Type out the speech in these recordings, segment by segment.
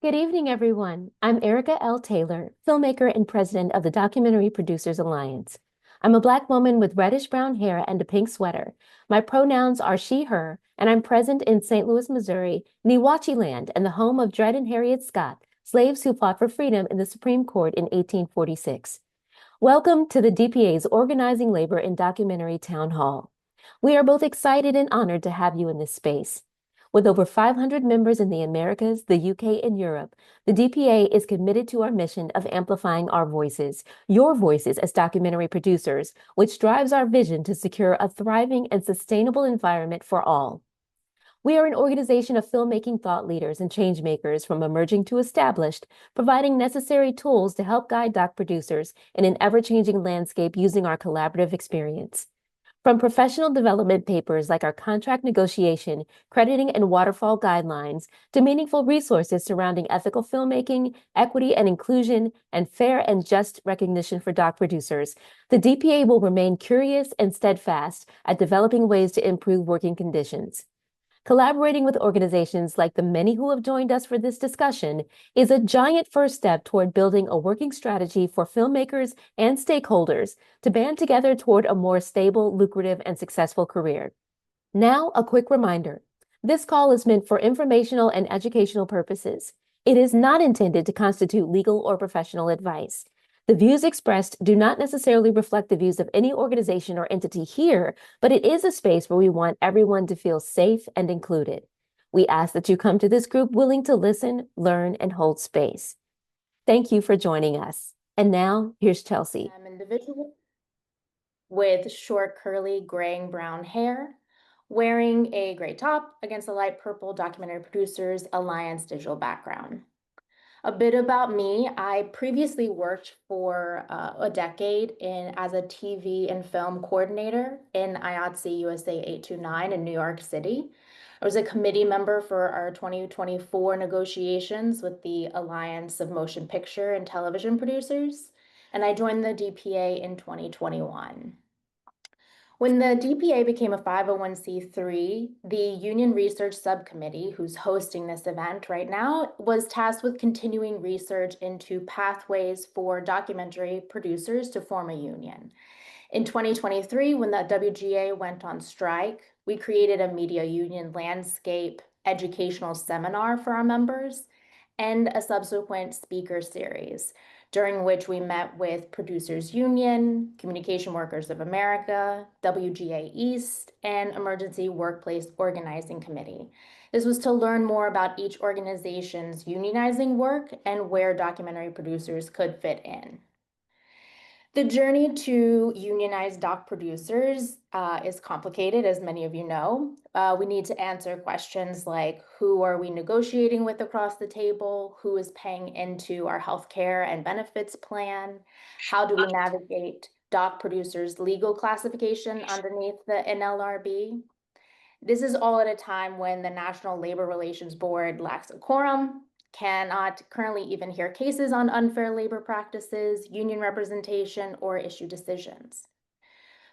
Good evening, everyone. I'm Erica L. Taylor, filmmaker and president of the Documentary Producers Alliance. I'm a Black woman with reddish brown hair and a pink sweater. My pronouns are she, her, and I'm present in St. Louis, Missouri, Niwachi land, and the home of Dred and Harriet Scott, slaves who fought for freedom in the Supreme Court in 1846. Welcome to the DPA's Organizing Labor in Documentary Town Hall. We are both excited and honored to have you in this space. With over 500 members in the Americas, the UK, and Europe, the DPA is committed to our mission of amplifying our voices, your voices as documentary producers, which drives our vision to secure a thriving and sustainable environment for all. We are an organization of filmmaking thought leaders and change makers from emerging to established, providing necessary tools to help guide doc producers in an ever-changing landscape using our collaborative experience. From professional development papers like our contract negotiation, crediting, and waterfall guidelines to meaningful resources surrounding ethical filmmaking, equity and inclusion, and fair and just recognition for doc producers, the DPA will remain curious and steadfast at developing ways to improve working conditions. Collaborating with organizations like the many who have joined us for this discussion is a giant first step toward building a working strategy for filmmakers and stakeholders to band together toward a more stable, lucrative, and successful career. Now, a quick reminder. This call is meant for informational and educational purposes. It is not intended to constitute legal or professional advice. The views expressed do not necessarily reflect the views of any organization or entity here, but it is a space where we want everyone to feel safe and included. We ask that you come to this group willing to listen, learn, and hold space. Thank you for joining us. And now, here's Chelsea. I'm an individual with short, curly, graying brown hair, wearing a gray top against a light purple Documentary Producers Alliance digital background. A bit about me, I previously worked for a decade as a TV and film coordinator in IATSE USA 829 in New York City. I was a committee member for our 2024 negotiations with the Alliance of Motion Picture and Television Producers, and I joined the DPA in 2021. When the DPA became a 501c3, the Union Research Subcommittee, who's hosting this event right now, was tasked with continuing research into pathways for documentary producers to form a union. In 2023, when the WGA went on strike, we created a media union landscape educational seminar for our members and a subsequent speaker series, during which we met with Producers Union, Communication Workers of America, WGA East, and Emergency Workplace Organizing Committee. This was to learn more about each organization's unionizing work and where documentary producers could fit in. The journey to unionize doc producers is complicated, as many of you know. We need to answer questions like, who are we negotiating with across the table? Who is paying into our healthcare and benefits plan? How do we navigate doc producers' legal classification underneath the NLRB? This is all at a time when the National Labor Relations Board lacks a quorum, cannot currently even hear cases on unfair labor practices, union representation, or issue decisions.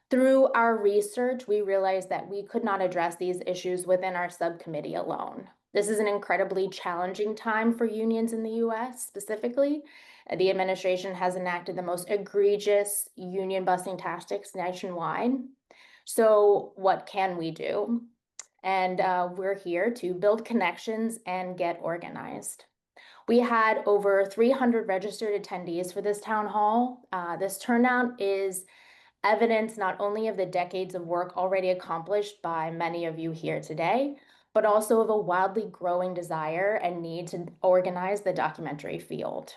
Through our research, we realized that we could not address these issues within our subcommittee alone. This is an incredibly challenging time for unions in the US specifically. The administration has enacted the most egregious union busting tactics nationwide. So what can we do? And we're here to build connections and get organized. We had over 300 registered attendees for this town hall. This turnout is evidence not only of the decades of work already accomplished by many of you here today, but also of a wildly growing desire and need to organize the documentary field.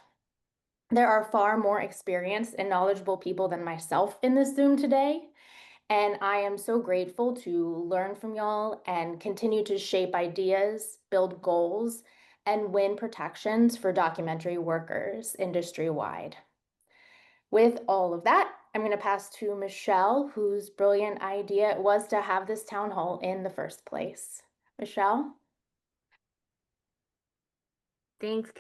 There are far more experienced and knowledgeable people than myself in this Zoom today, and I am so grateful to learn from y'all and continue to shape ideas, build goals, and win protections for documentary workers industry-wide. With all of that, I'm going to pass to Michelle, whose brilliant idea it was to have this town hall in the first place. Michelle? Thanks,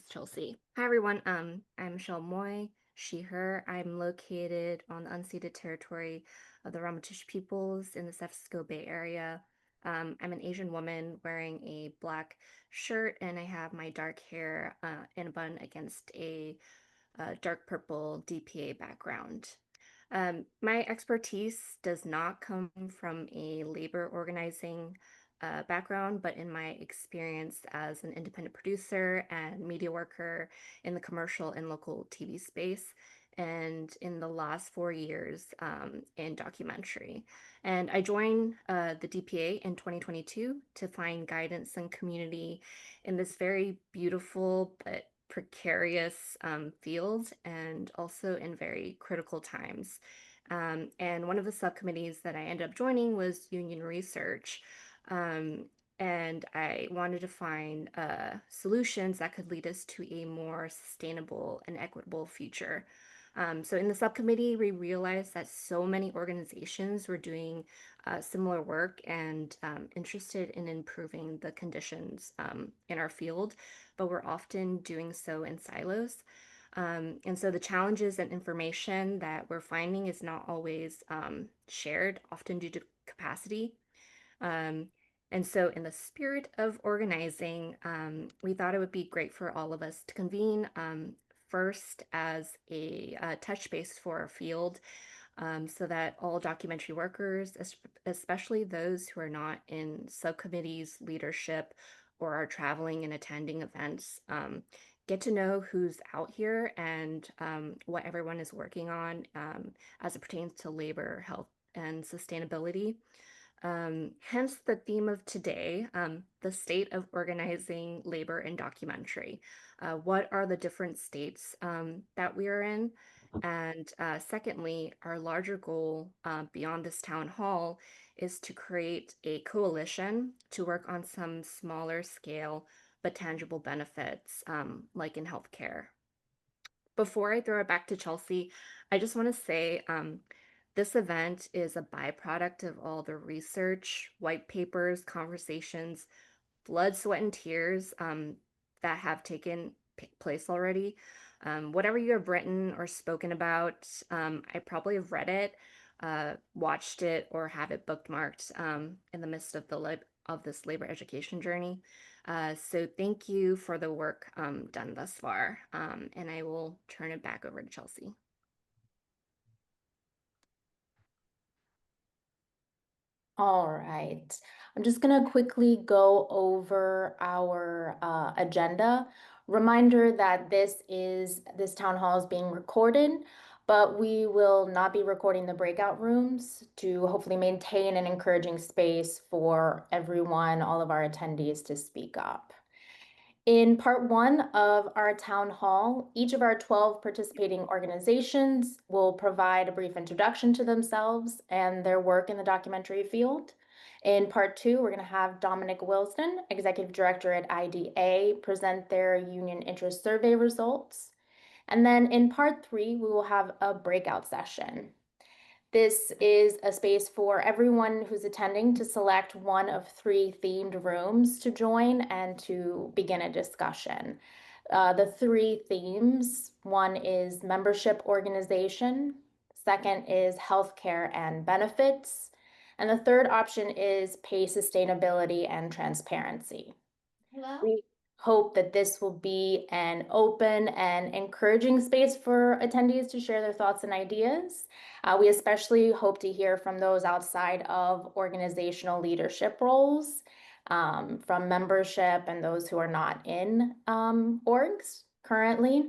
Chelsea. Hi, everyone. I'm Michelle Moy, she, her. I'm located on the unceded territory of the Ramaytush peoples in the San Francisco Bay Area. I'm an Asian woman wearing a black shirt, and I have my dark hair in a bun against a dark purple DPA background. My expertise does not come from a labor organizing background, but in my experience as an independent producer and media worker in the commercial and local TV space, and in the last 4 years in documentary. And I joined the DPA in 2022 to find guidance and community in this very beautiful but precarious field, and also in very critical times. And one of the subcommittees that I ended up joining was union research. Um, and I wanted to find solutions that could lead us to a more sustainable and equitable future. So in the subcommittee, we realized that so many organizations were doing similar work and interested in improving the conditions in our field, but we're often doing so in silos. And so the challenges and information that we're finding is not always shared, often due to capacity. Um, and so, in the spirit of organizing, we thought it would be great for all of us to convene first as a touch base for our field, so that all documentary workers, especially those who are not in subcommittees, leadership, or are traveling and attending events, get to know who's out here and what everyone is working on as it pertains to labor, health, and sustainability. Hence the theme of today, the state of organizing labor in documentary. What are the different states that we are in? And secondly, our larger goal beyond this town hall is to create a coalition to work on some smaller scale but tangible benefits, like in healthcare. Before I throw it back to Chelsea, I just want to say this event is a byproduct of all the research, white papers, conversations, blood, sweat, and tears that have taken place already. Whatever you have written or spoken about, I probably have read it, watched it, or have it bookmarked in the midst of of this labor education journey. So thank you for the work done thus far, and I will turn it back over to Chelsea. All right. I'm just going to quickly go over our agenda. Reminder that this town hall is being recorded, but we will not be recording the breakout rooms to hopefully maintain an encouraging space for everyone, all of our attendees to speak up. In part one of our town hall, each of our 12 participating organizations will provide a brief introduction to themselves and their work in the documentary field. In part two, we're going to have Dominic Wilson, Executive Director at IDA, present their union interest survey results. And then in part three, we will have a breakout session. This is a space for everyone who's attending to select one of 3 themed rooms to join and to begin a discussion. The 3 themes, one is membership organization, second is healthcare and benefits, and the third option is pay sustainability and transparency. Hello? We hope that this will be an open and encouraging space for attendees to share their thoughts and ideas. We especially hope to hear from those outside of organizational leadership roles, from membership and those who are not in orgs currently.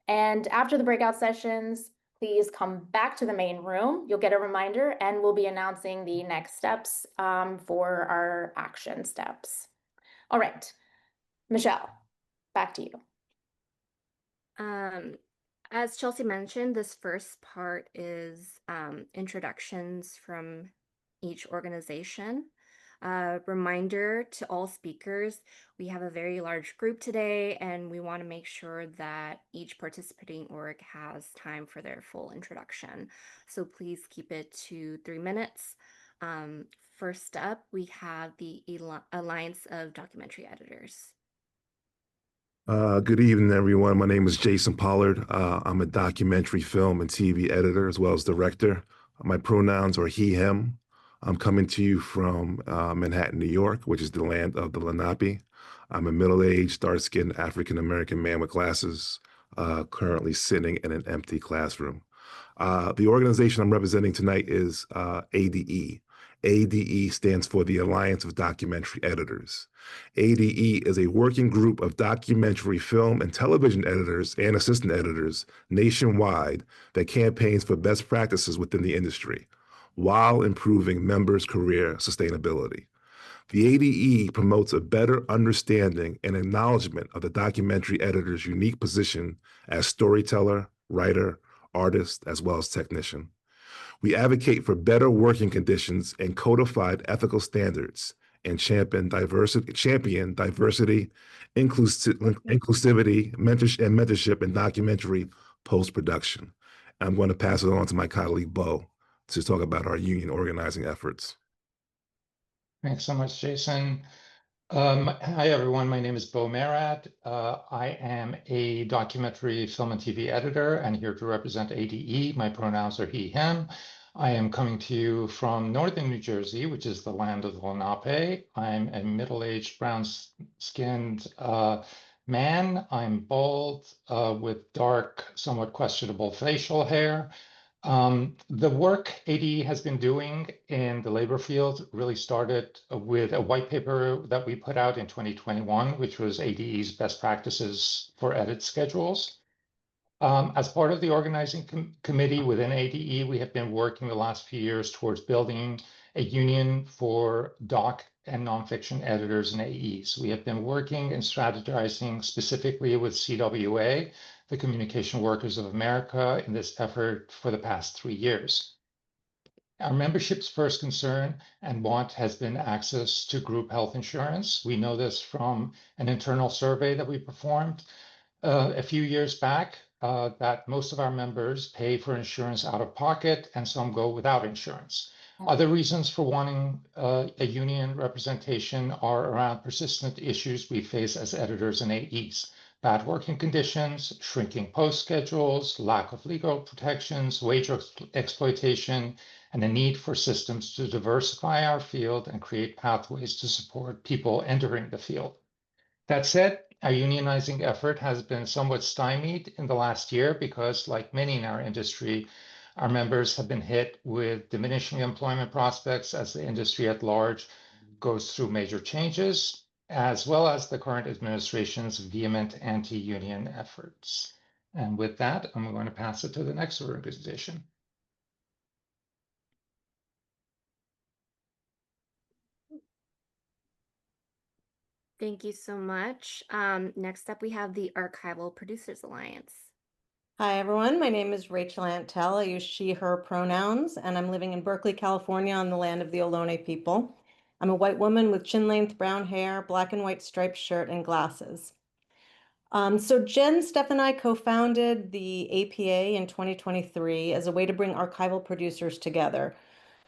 And after the breakout sessions, please come back to the main room. You'll get a reminder and we'll be announcing the next steps for our action steps. All right, Michelle, back to you. As Chelsea mentioned, this first part is introductions from each organization. Reminder to all speakers, we have a very large group today, and we want to make sure that each participating org has time for their full introduction. So please keep it to 3 minutes. First up, we have the Alliance of Documentary Editors. Good evening, everyone. My name is Jason Pollard. I'm a documentary film and TV editor as well as director. My pronouns are he, him. I'm coming to you from Manhattan, New York, which is the land of the Lenape. I'm a middle-aged, dark-skinned African-American man with glasses, currently sitting in an empty classroom. The organization I'm representing tonight is ADE. ADE stands for the Alliance of Documentary Editors. ADE is a working group of documentary film and television editors and assistant editors nationwide that campaigns for best practices within the industry while improving members' career sustainability. The ADE promotes a better understanding and acknowledgement of the documentary editor's unique position as storyteller, writer, artist, as well as technician. We advocate for better working conditions and codified ethical standards and champion diversity, inclusivity, mentorship in documentary post-production. I'm going to pass it on to my colleague, Bo, to talk about our union organizing efforts. Thanks so much, Jason. Hi, everyone. My name is Bo Marad. I am a documentary film and TV editor and here to represent ADE. My pronouns are he, him. I am coming to you from northern New Jersey, which is the land of the Lenape. I'm a middle-aged, brown-skinned man. I'm bald with dark, somewhat questionable facial hair. The work ADE has been doing in the labor field really started with a white paper that we put out in 2021, which was ADE's best practices for edit schedules. As part of the organizing committee within ADE, we have been working the last few years towards building a union for doc and nonfiction editors and AEs. We have been working and strategizing specifically with CWA, the Communication Workers of America, in this effort for the past 3 years. Our membership's first concern and want has been access to group health insurance. We know this from an internal survey that we performed a few years back, that most of our members pay for insurance out of pocket and some go without insurance. Other reasons for wanting a union representation are around persistent issues we face as editors and AEs. Bad working conditions, shrinking post schedules, lack of legal protections, wage exploitation, and a need for systems to diversify our field and create pathways to support people entering the field. That said, our unionizing effort has been somewhat stymied in the last year because, like many in our industry, our members have been hit with diminishing employment prospects as the industry at large goes through major changes, as well as the current administration's vehement anti-union efforts. And with that, I'm going to pass it to the next organization. Thank you so much. Next up, we have the Archival Producers Alliance. Hi, everyone. My name is Rachel Antel. I use she, her pronouns, and I'm living in Berkeley, California on the land of the Ohlone people. I'm a white woman with chin-length brown hair, black and white striped shirt, and glasses. So Jen, Steph, and I co-founded the APA in 2023 as a way to bring archival producers together.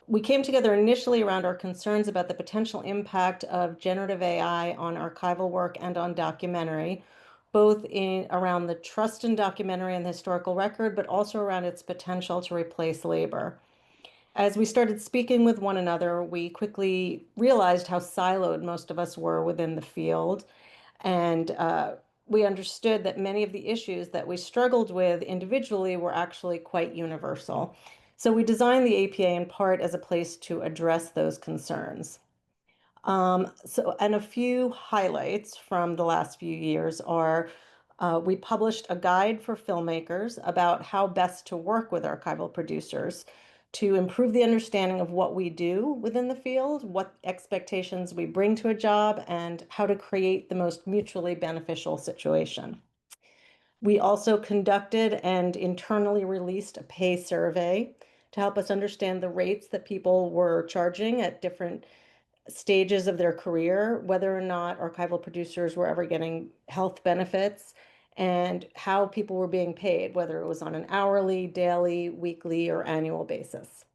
We came together initially around our concerns about the potential impact of generative AI on archival work and on documentary, both around the trust in documentary and the historical record, but also around its potential to replace labor. As we started speaking with one another, we quickly realized how siloed most of us were within the field. And we understood that many of the issues that we struggled with individually were actually quite universal. So we designed the APA in part as a place to address those concerns. And a few highlights from the last few years are we published a guide for filmmakers about how best to work with archival producers to improve the understanding of what we do within the field, what expectations we bring to a job, and how to create the most mutually beneficial situation. We also conducted and internally released a pay survey to help us understand the rates that people were charging at different stages of their career, whether or not archival producers were ever getting health benefits, and how people were being paid, whether it was on an hourly, daily, weekly, or annual basis.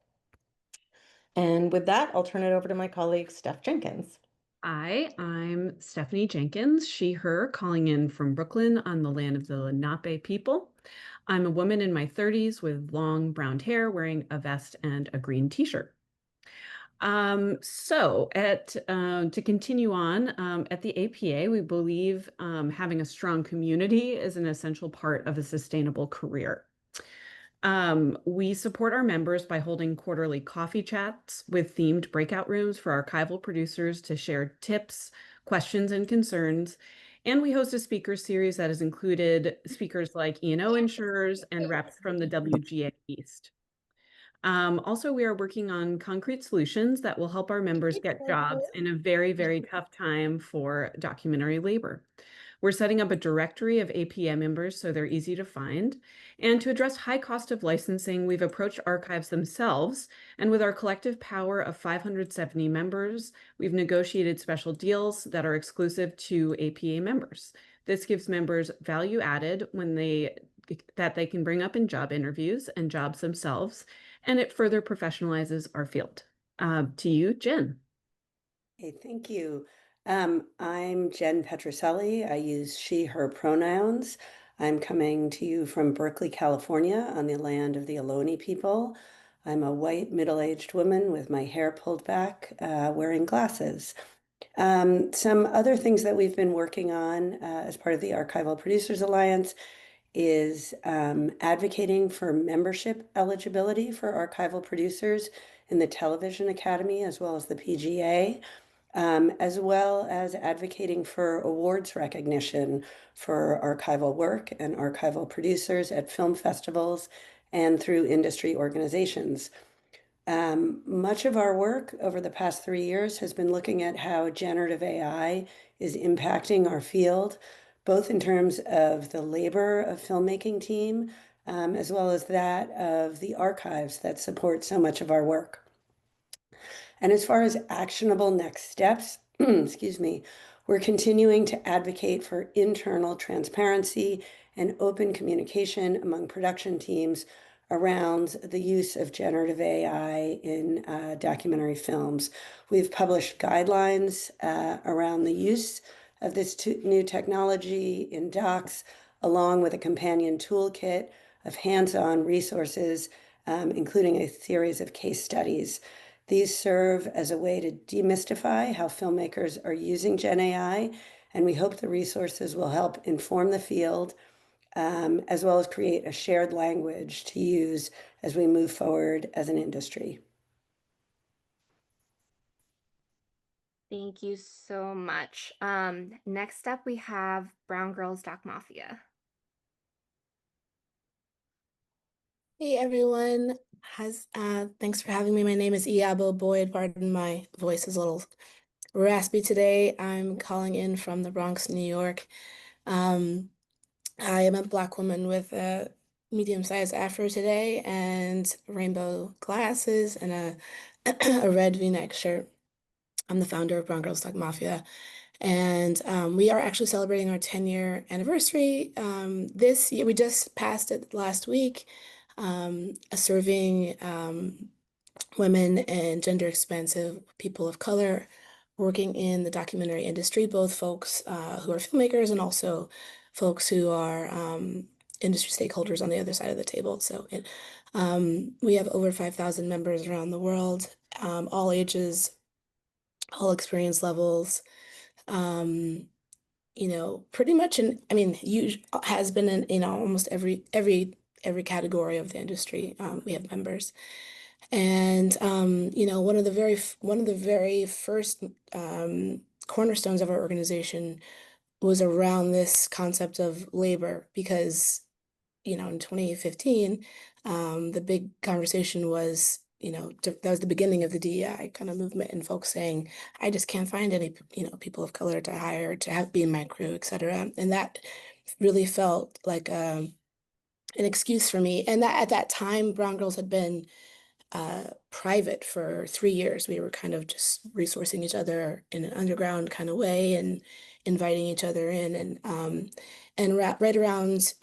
And with that, I'll turn it over to my colleague, Steph Jenkins. Hi, I'm Stephanie Jenkins, she, her, calling in from Brooklyn on the land of the Lenape people. I'm a woman in my 30s with long brown hair wearing a vest and a green t-shirt. To continue on, at the APA, we believe having a strong community is an essential part of a sustainable career. We support our members by holding quarterly coffee chats with themed breakout rooms for archival producers to share tips, questions, and concerns. And we host a speaker series that has included speakers like E&O insurers and reps from the WGA East. Also, we are working on concrete solutions that will help our members get jobs in a very, very tough time for documentary labor. We're setting up a directory of APA members so they're easy to find. And to address high cost of licensing, we've approached archives themselves. And with our collective power of 570 members, we've negotiated special deals that are exclusive to APA members. This gives members value added that they can bring up in job interviews and jobs themselves, and it further professionalizes our field. To you, Jen. Hey, thank you. I'm Jen Petroselli. I use she, her pronouns. I'm coming to you from Berkeley, California, on the land of the Ohlone people. I'm a white, middle-aged woman with my hair pulled back, wearing glasses. Some other things that we've been working on as part of the Archival Producers Alliance is advocating for membership eligibility for archival producers in the Television Academy as well as the PGA, as well as advocating for awards recognition for archival work and archival producers at film festivals and through industry organizations. Much of our work over the past 3 years has been looking at how generative AI is impacting our field, both in terms of the labor of filmmaking team, as well as that of the archives that support so much of our work. And as far as actionable next steps, excuse me, we're continuing to advocate for internal transparency and open communication among production teams around the use of generative AI in documentary films. We've published guidelines around the use of this new technology in docs, along with a companion toolkit of hands-on resources, including a series of case studies. These serve as a way to demystify how filmmakers are using Gen AI, and we hope the resources will help inform the field, as well as create a shared language to use as we move forward as an industry. Thank you so much. Next up, we have Brown Girls Doc Mafia. Hey everyone, thanks for having me. My name is Iyabo Boyd. Pardon my voice is a little raspy today. I'm calling in from the Bronx, New York. I am a Black woman with a medium-sized afro today and rainbow glasses and a red V-neck shirt. I'm the founder of Brown Girls Doc Mafia, and we are actually celebrating our 10-year anniversary this year. We just passed it last week, serving women and gender expansive people of color working in the documentary industry, both folks who are filmmakers and also folks who are industry stakeholders on the other side of the table. So we have over 5,000 members around the world, all ages, all experience levels, pretty much has been in almost every category of the industry. We have members. And one of the very first cornerstones of our organization was around this concept of labor, because in 2015 the big conversation was that was the beginning of the DEI kind of movement, and folks saying, I just can't find any people of color to hire to be in my crew, etc. And that really felt like an excuse for me. And that at that time, Brown Girls had been private for 3 years. We were kind of just resourcing each other in an underground kind of way and inviting each other in. And right around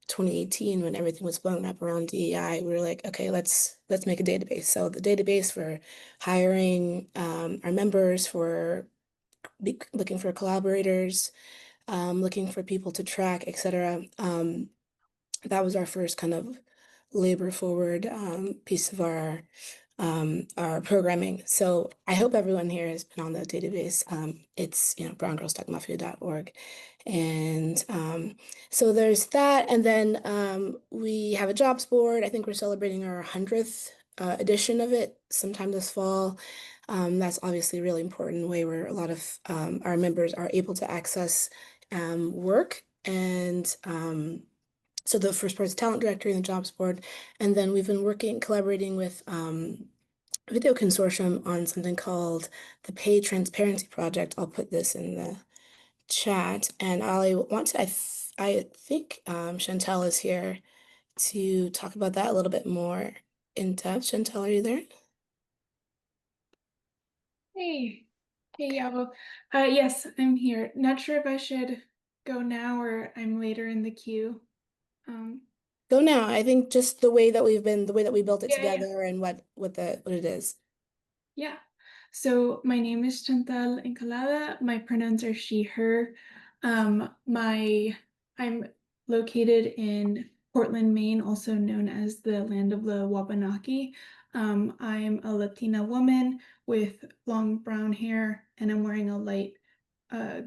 2018, when everything was blowing up around DEI, we were like, okay, let's make a database. So the database for hiring our members, for looking for collaborators, looking for people to track, etc. That was our first kind of labor forward piece of our our programming. So I hope everyone here has been on the database. It's browngirlstalkmafia.org. And so there's that. And then we have a jobs board. I think we're celebrating our 100th edition of it sometime this fall. That's obviously a really important way where a lot of our members are able to access work. And so the first part is talent directory and the jobs board. And then we've been collaborating with Video Consortium on something called the Pay Transparency Project. I'll put this in the chat. And I think Chantel is here to talk about that a little bit more in depth. Chantel, are you there? Hey, Yavo. Yes, I'm here. Not sure if I should go now or I'm later in the queue. Go now. I think just the way that we built it Yeah, yeah. together and what it is. Yeah. So my name is Chantal Encalada. My pronouns are she, her. I'm located in Portland, Maine, also known as the land of the Wabanaki. I'm a Latina woman with long brown hair, and I'm wearing a light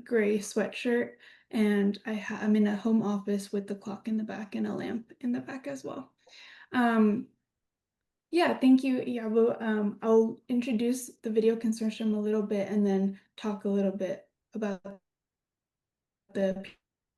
gray sweatshirt. And I'm in a home office with the clock in the back and a lamp in the back as well. Yeah, thank you, Yabo. I'll introduce the Video Consortium a little bit and then talk a little bit about the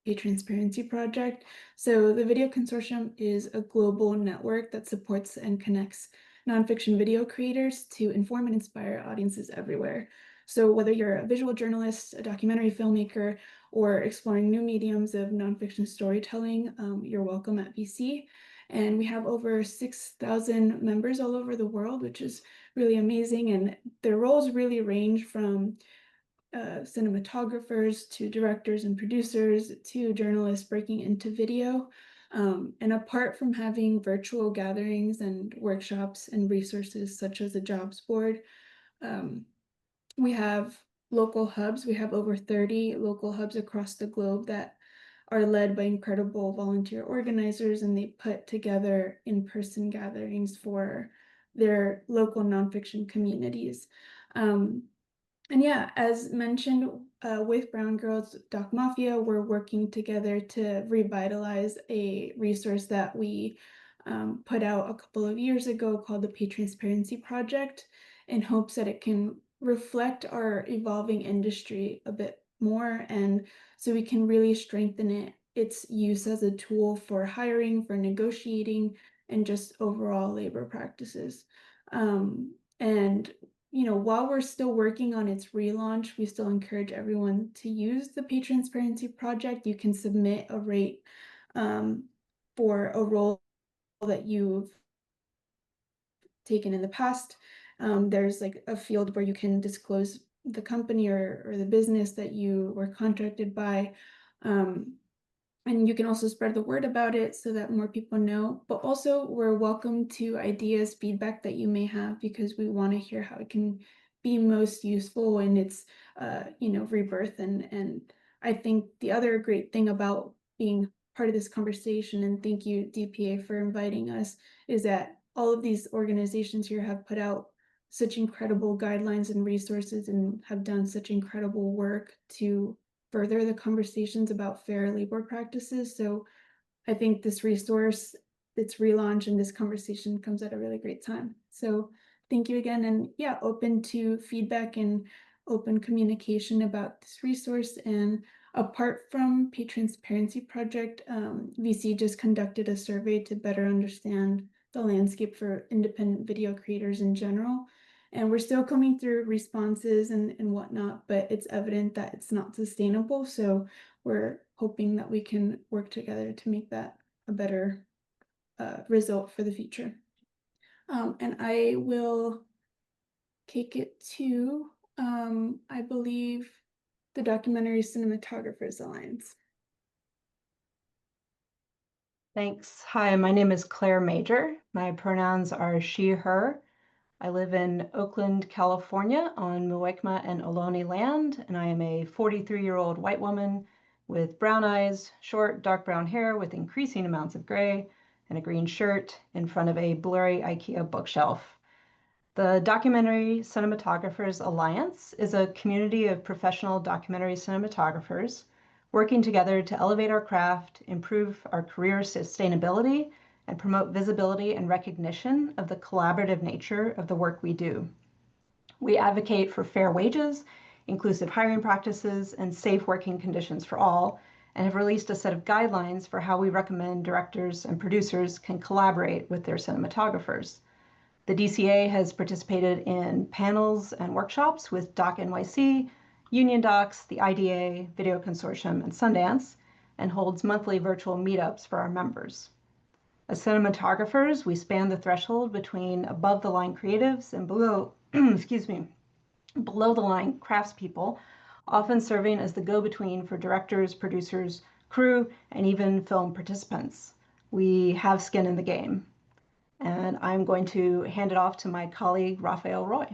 Pay Transparency Project. So the Video Consortium is a global network that supports and connects nonfiction video creators to inform and inspire audiences everywhere. So whether you're a visual journalist, a documentary filmmaker, or exploring new mediums of nonfiction storytelling, you're welcome at VC. And we have over 6,000 members all over the world, which is really amazing. And their roles really range from cinematographers to directors and producers to journalists breaking into video. And apart from having virtual gatherings and workshops and resources such as a jobs board, we have local hubs. We have over 30 local hubs across the globe that are led by incredible volunteer organizers, and they put together in-person gatherings for their local nonfiction communities. And yeah, as mentioned, with Brown Girls Doc Mafia, we're working together to revitalize a resource that we put out a couple of years ago called the Pay Transparency Project, in hopes that it can reflect our evolving industry a bit more, and so we can really strengthen its use as a tool for hiring, for negotiating, and just overall labor practices. And while we're still working on its relaunch, we still encourage everyone to use the Pay Transparency Project. You can submit a rate for a role that you've taken in the past. There's like a field where you can disclose the company or the business that you were contracted by. And you can also spread the word about it so that more people know. But also, we're welcome to ideas, feedback that you may have, because we want to hear how it can be most useful in its, rebirth. And I think the other great thing about being part of this conversation, and thank you, DPA, for inviting us, is that all of these organizations here have put out such incredible guidelines and resources and have done such incredible work to further the conversations about fair labor practices. So I think this resource, its relaunch, and this conversation comes at a really great time. So thank you again. And yeah, open to feedback and open communication about this resource. And apart from Pay Transparency Project, VC just conducted a survey to better understand the landscape for independent video creators in general. And we're still coming through responses and whatnot, but it's evident that it's not sustainable. So we're hoping that we can work together to make that a better result for the future. And I will kick it to, I believe, the Documentary Cinematographers Alliance. Thanks. Hi, my name is Claire Major. My pronouns are she, her. I live in Oakland, California on Muwekma and Ohlone land, and I am a 43-year-old white woman with brown eyes, short, dark brown hair with increasing amounts of gray, and a green shirt in front of a blurry IKEA bookshelf. The Documentary Cinematographers Alliance is a community of professional documentary cinematographers working together to elevate our craft, improve our career sustainability, and promote visibility and recognition of the collaborative nature of the work we do. We advocate for fair wages, inclusive hiring practices, and safe working conditions for all, and have released a set of guidelines for how we recommend directors and producers can collaborate with their cinematographers. The DCA has participated in panels and workshops with Doc NYC, Union Docs, the IDA, Video Consortium, and Sundance, and holds monthly virtual meetups for our members. As cinematographers, we span the threshold between above-the-line creatives and below, below-the-line craftspeople, often serving as the go-between for directors, producers, crew, and even film participants. We have skin in the game. And I'm going to hand it off to my colleague, Raphael Roy.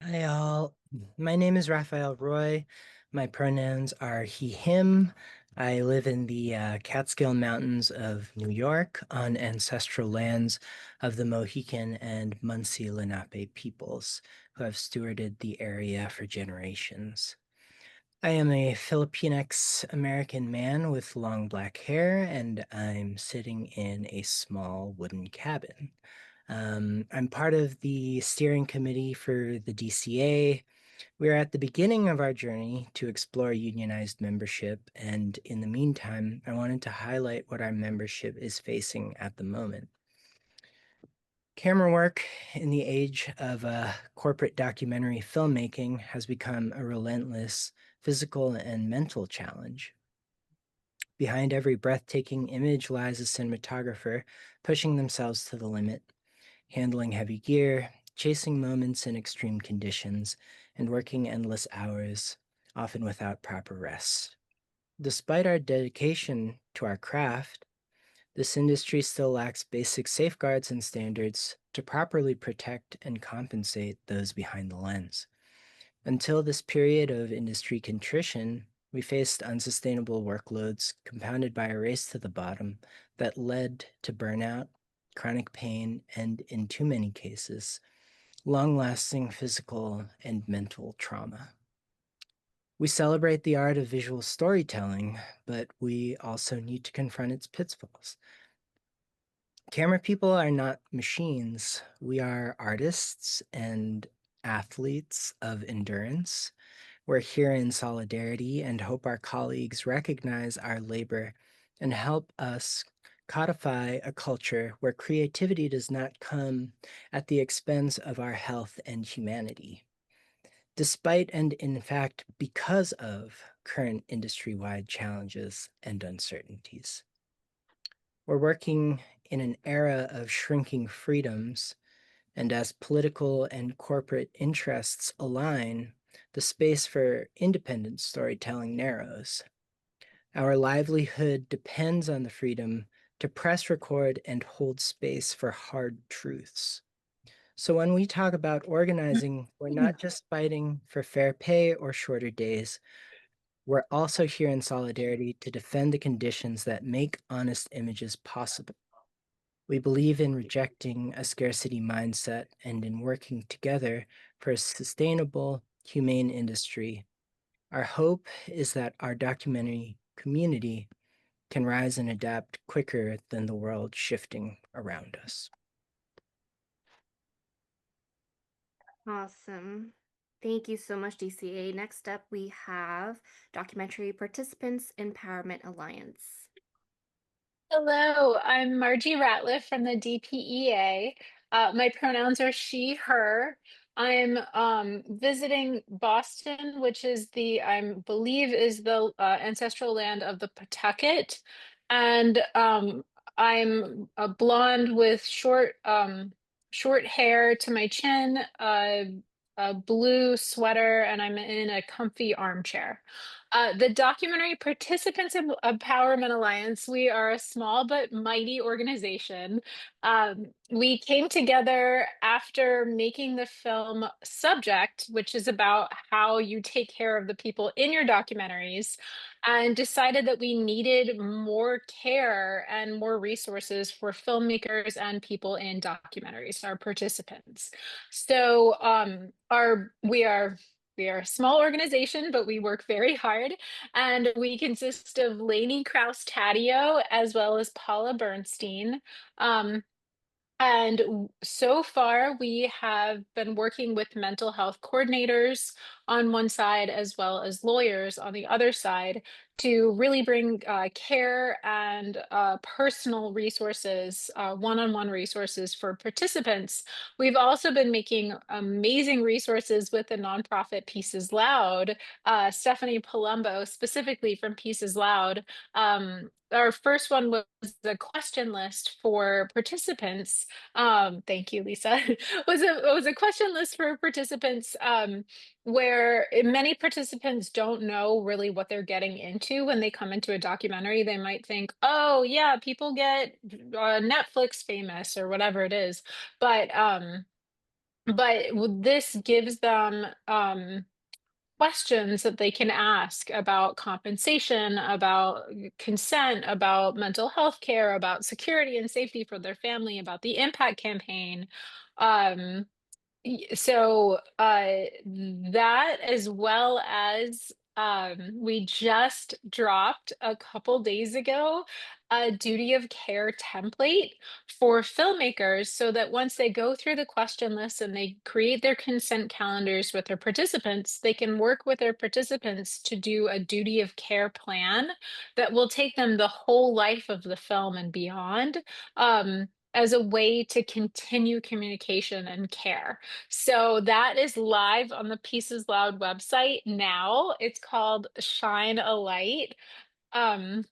Hi, all. My name is Raphael Roy. My pronouns are he, him. I live in the Catskill Mountains of New York on ancestral lands of the Mohican and Munsee Lenape peoples who have stewarded the area for generations. I am a Filipinx American man with long black hair, and I'm sitting in a small wooden cabin. I'm part of the steering committee for the DCA. We're at the beginning of our journey to explore unionized membership, and in the meantime, I wanted to highlight what our membership is facing at the moment. Camera work in the age of corporate documentary filmmaking has become a relentless physical and mental challenge. Behind every breathtaking image lies a cinematographer pushing themselves to the limit, handling heavy gear, chasing moments in extreme conditions, and working endless hours, often without proper rest. Despite our dedication to our craft, this industry still lacks basic safeguards and standards to properly protect and compensate those behind the lens. Until this period of industry contrition, we faced unsustainable workloads compounded by a race to the bottom that led to burnout, chronic pain, and in too many cases, long-lasting physical and mental trauma. We celebrate the art of visual storytelling, but we also need to confront its pitfalls. Camera people are not machines. We are artists and athletes of endurance. We're here in solidarity and hope our colleagues recognize our labor and help us codify a culture where creativity does not come at the expense of our health and humanity. Despite and in fact because of current industry-wide challenges and uncertainties. We're working in an era of shrinking freedoms, and as political and corporate interests align, the space for independent storytelling narrows. Our livelihood depends on the freedom to press, record, and hold space for hard truths. So when we talk about organizing, we're not just fighting for fair pay or shorter days. We're also here in solidarity to defend the conditions that make honest images possible. We believe in rejecting a scarcity mindset and in working together for a sustainable, humane industry. Our hope is that our documentary community can rise and adapt quicker than the world shifting around us. Awesome. Thank you so much, DCA. Next up, we have Documentary Participants Empowerment Alliance. Hello, I'm Margie Ratliff from the DPEA. My pronouns are she, her. I'm visiting Boston, which is I believe is the ancestral land of the Pawtucket. And I'm a blonde with short hair to my chin, a blue sweater and I'm in a comfy armchair. The Documentary Participants Empowerment Alliance, we are a small but mighty organization. We came together after making the film Subject, which is about how you take care of the people in your documentaries, and decided that we needed more care and more resources for filmmakers and people in documentaries, our participants. So we are a small organization, but we work very hard. And we consist of Lainey Krause Taddeo as well as Paula Bernstein. So far, we have been working with mental health coordinators on one side, as well as lawyers on the other side, to really bring care and personal resources, one-on-one resources for participants. We've also been making amazing resources with the nonprofit Pieces Loud. Stephanie Palumbo, specifically from Pieces Loud, our first one was a question list for participants. Thank you, Lisa. was a question list for participants, where many participants don't know really what they're getting into when they come into a documentary. They might think, oh yeah, people get Netflix famous or whatever it is, but this gives them questions that they can ask about compensation, about consent, about mental health care, about security and safety for their family, about the impact campaign. Um, that, as well as we just dropped a couple days ago a duty of care template for filmmakers, so that once they go through the question list and they create their consent calendars with their participants, they can work with their participants to do a duty of care plan that will take them the whole life of the film and beyond, as a way to continue communication and care. So that is live on the Pieces Loud website now. It's called Shine a Light. Um,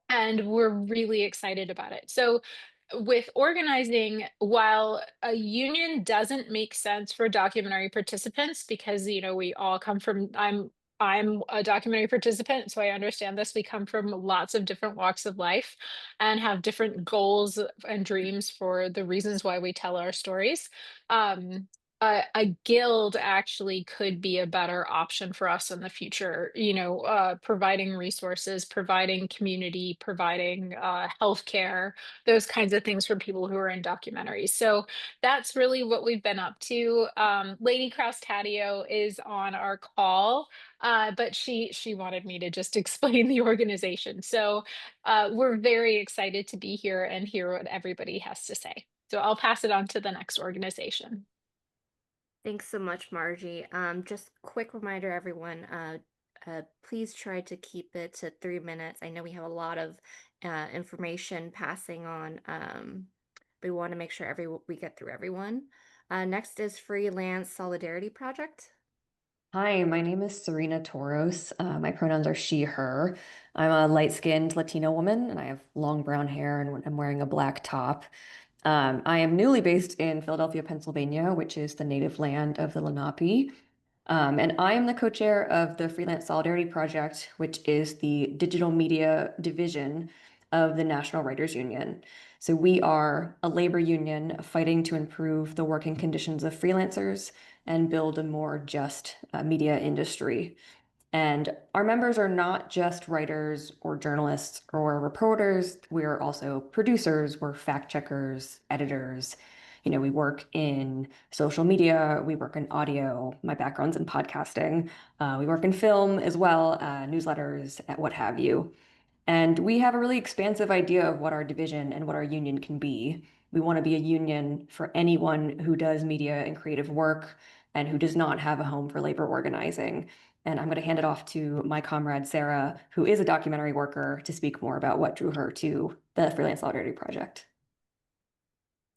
and we're really excited about it. So with organizing, while a union doesn't make sense for documentary participants, because we all come from, I'm a documentary participant, so I understand this. We come from lots of different walks of life and have different goals and dreams for the reasons why we tell our stories. A guild actually could be a better option for us in the future, providing resources, providing community, providing healthcare, those kinds of things for people who are in documentaries. So that's really what we've been up to. Lady Krause Taddeo is on our call, but she wanted me to just explain the organization. So we're very excited to be here and hear what everybody has to say. So I'll pass it on to the next organization. Thanks so much, Margie. Just quick reminder, everyone, please try to keep it to 3 minutes. I know we have a lot of information passing on, but we want to make sure we get through everyone. Next is Freelance Solidarity Project. Hi, my name is Serena Toros. My pronouns are she, her. I'm a light-skinned Latino woman, and I have long brown hair, and I'm wearing a black top. I am newly based in Philadelphia, Pennsylvania, which is the native land of the Lenape. And I am the co-chair of the Freelance Solidarity Project, which is the digital media division of the National Writers Union. So we are a labor union fighting to improve the working conditions of freelancers and build a more just media industry. And our members are not just writers or journalists or reporters. We're also producers, we're fact checkers, editors. We work in social media, we work in audio. My background's in podcasting. We work in film as well, newsletters, what have you. And we have a really expansive idea of what our division and what our union can be. We want to be a union for anyone who does media and creative work and who does not have a home for labor organizing. And I'm going to hand it off to my comrade, Sarah, who is a documentary worker, to speak more about what drew her to the Freelance Solidarity Project.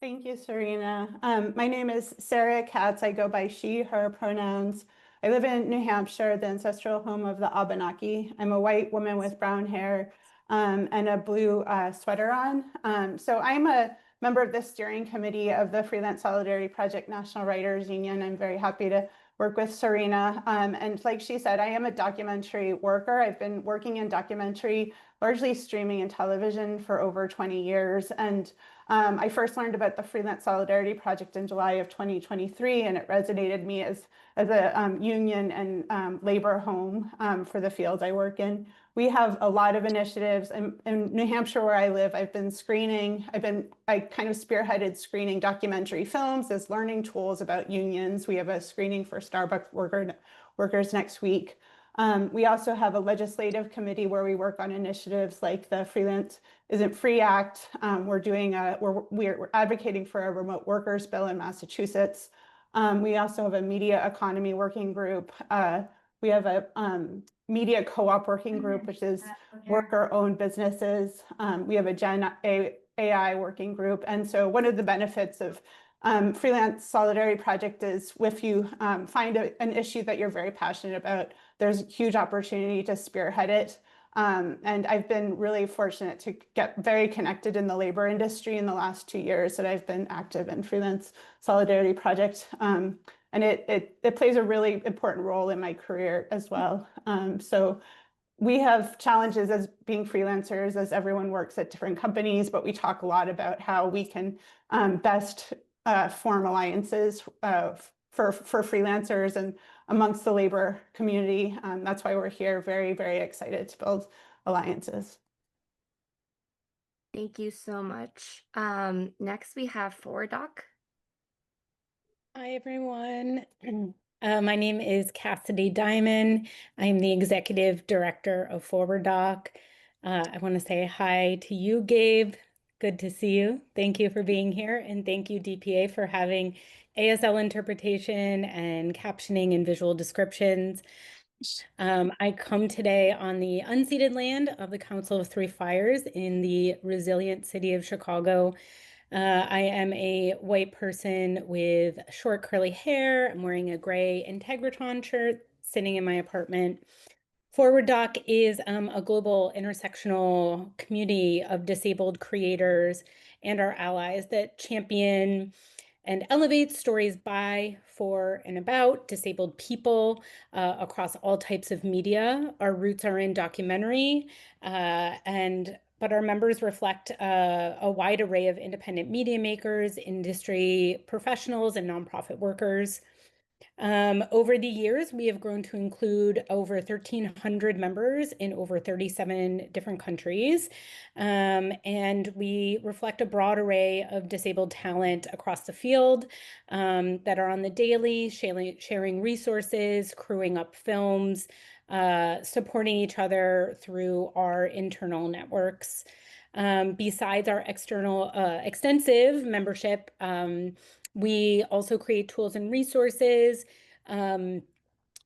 Thank you, Serena. My name is Sarah Katz. I go by she, her pronouns. I live in New Hampshire, the ancestral home of the Abenaki. I'm a white woman with brown hair and a blue sweater on. So I'm a member of the steering committee of the Freelance Solidarity Project National Writers Union. I'm very happy to work with Serena. And like she said, I am a documentary worker. I've been working in documentary, largely streaming and television for over 20 years. And I first learned about the Freelance Solidarity Project in July of 2023, and it resonated me as a union and labor home for the field I work in. We have a lot of initiatives in New Hampshire where I live. I kind of spearheaded screening documentary films as learning tools about unions. We have a screening for Starbucks workers next week. We also have a legislative committee where we work on initiatives like the Freelance Isn't Free Act. We're advocating for a remote workers bill in Massachusetts. We also have a media economy working group. We have a media co-op working group, which is worker-owned businesses. We have a Gen AI working group. And so one of the benefits of Freelance Solidarity Project is if you find an issue that you're very passionate about, there's huge opportunity to spearhead it. And I've been really fortunate to get very connected in the labor industry in the last 2 years that I've been active in Freelance Solidarity Project. And it plays a really important role in my career as well. So we have challenges as being freelancers, as everyone works at different companies, but we talk a lot about how we can best form alliances for freelancers and amongst the labor community. That's why we're here, very, very excited to build alliances. Thank you so much. Next we have Forward Doc. Hi, everyone. My name is Cassidy Diamond. I'm the Executive Director of Forward Doc. I want to say hi to you, Gabe. Good to see you. Thank you for being here, and thank you, DPA, for having ASL interpretation and captioning and visual descriptions. I come today on the unceded land of the Council of Three Fires in the resilient city of Chicago. I am a white person with short curly hair. I'm wearing a gray Integratron shirt, sitting in my apartment. Forward Doc is a global intersectional community of disabled creators and our allies that champion and elevate stories by, for, and about disabled people across all types of media. Our roots are in documentary, but our members reflect a wide array of independent media makers, industry professionals, and nonprofit workers. Over the years, we have grown to include over 1,300 members in over 37 different countries. And we reflect a broad array of disabled talent across the field that are on the daily, sharing resources, crewing up films, supporting each other through our internal networks. Besides our extensive membership, we also create tools and resources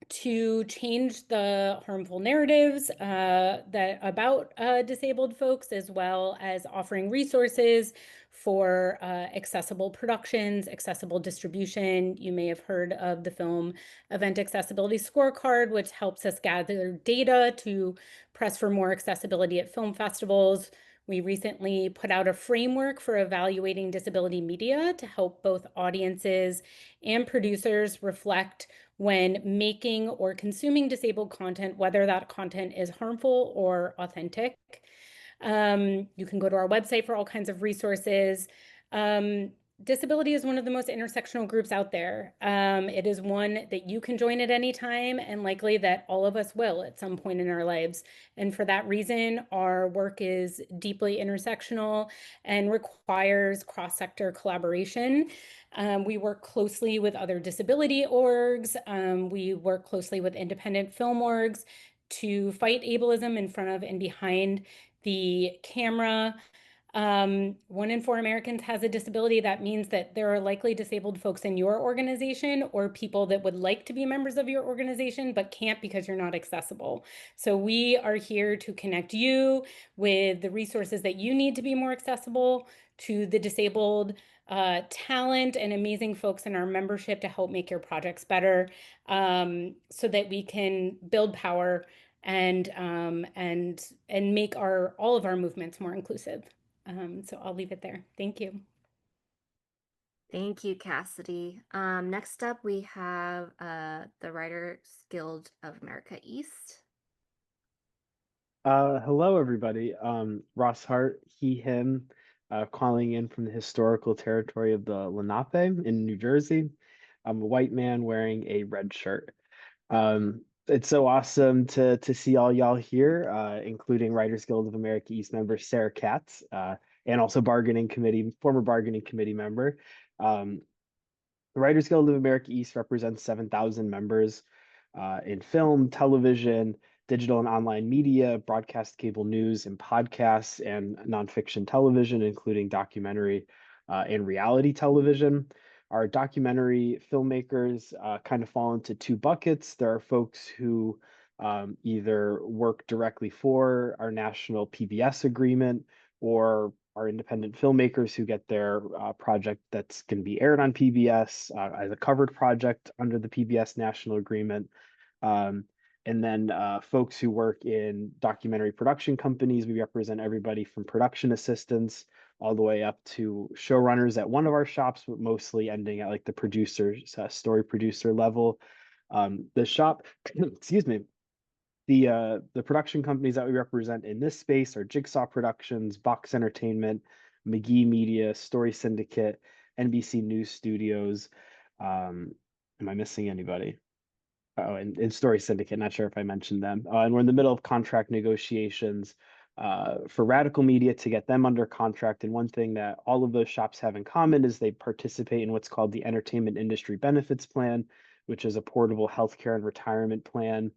to change the harmful narratives about disabled folks, as well as offering resources for accessible productions, accessible distribution. You may have heard of the film Event Accessibility Scorecard, which helps us gather data to press for more accessibility at film festivals. We recently put out a framework for evaluating disability media to help both audiences and producers reflect when making or consuming disabled content, whether that content is harmful or authentic. You can go to our website for all kinds of resources. Disability is one of the most intersectional groups out there. It is one that you can join at any time, and likely that all of us will at some point in our lives. And for that reason, our work is deeply intersectional and requires cross-sector collaboration. We work closely with other disability orgs. We work closely with independent film orgs to fight ableism in front of and behind the camera. 1 in 4 Americans has a disability. That means that there are likely disabled folks in your organization or people that would like to be members of your organization but can't because you're not accessible. So we are here to connect you with the resources that you need to be more accessible, to the disabled talent and amazing folks in our membership to help make your projects better, so that we can build power and make all of our movements more inclusive. So I'll leave it there. Thank you. Thank you, Cassidy. Next up, we have the Writers Guild of America East. Hello, everybody. Ross Hart, he, him, calling in from the historical territory of the Lenape in New Jersey. I'm a white man wearing a red shirt. It's so awesome to see all y'all here, including Writers Guild of America East member Sarah Katz, and also former bargaining committee member. The Writers Guild of America East represents 7,000 members in film, television, digital and online media, broadcast cable news, and podcasts, and nonfiction television, including documentary and reality television. Our documentary filmmakers kind of fall into two buckets. There are folks who either work directly for our national PBS agreement or are independent filmmakers who get their project that's going to be aired on PBS as a covered project under the PBS national agreement. And then folks who work in documentary production companies. We represent everybody from production assistants all the way up to showrunners at one of our shops, but mostly ending at like the producer, story producer level. The shop, excuse me, the production companies that we represent in this space are Jigsaw Productions, Box Entertainment, McGee Media, Story Syndicate, NBC News Studios. Am I missing anybody? Oh, and Story Syndicate, not sure if I mentioned them. And we're in the middle of contract negotiations for Radical Media to get them under contract. And one thing that all of those shops have in common is they participate in what's called the Entertainment Industry Benefits Plan, which is a portable healthcare and retirement plan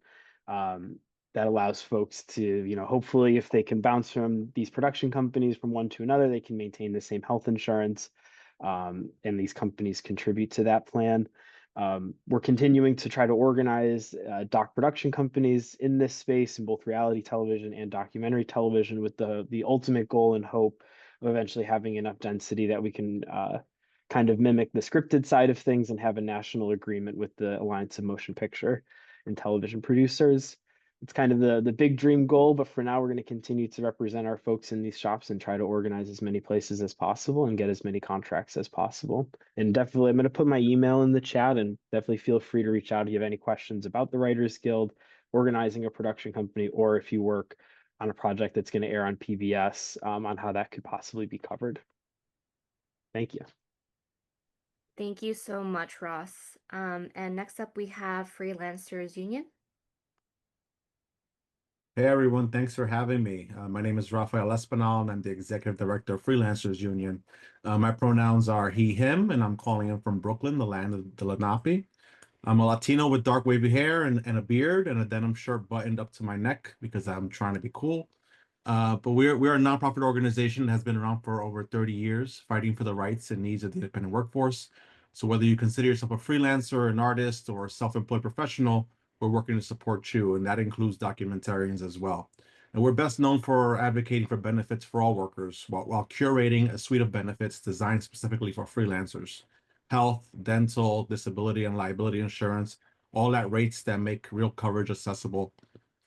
that allows folks to, hopefully if they can bounce from these production companies from one to another, they can maintain the same health insurance. And these companies contribute to that plan. We're continuing to try to organize doc production companies in this space in both reality television and documentary television with the ultimate goal and hope of eventually having enough density that we can kind of mimic the scripted side of things and have a national agreement with the Alliance of Motion Picture and Television Producers. It's kind of the big dream goal, but for now we're going to continue to represent our folks in these shops and try to organize as many places as possible and get as many contracts as possible. And definitely, I'm going to put my email in the chat, and definitely feel free to reach out if you have any questions about the Writers Guild, organizing a production company, or if you work on a project that's going to air on PBS, on how that could possibly be covered. Thank you. Thank you so much, Ross. And next up, we have Freelancers Union. Hey everyone, thanks for having me. My name is Rafael Espinal and I'm the Executive Director of Freelancers Union. My pronouns are he, him, and I'm calling in from Brooklyn, the land of the Lenape. I'm a Latino with dark wavy hair and a beard and a denim shirt buttoned up to my neck because I'm trying to be cool. But we're a nonprofit organization that has been around for over 30 years, fighting for the rights and needs of the independent workforce. So whether you consider yourself a freelancer, an artist, or a self-employed professional, we're working to support you, and that includes documentarians as well. And we're best known for advocating for benefits for all workers while curating a suite of benefits designed specifically for freelancers. Health, dental, disability, and liability insurance, all at rates that make real coverage accessible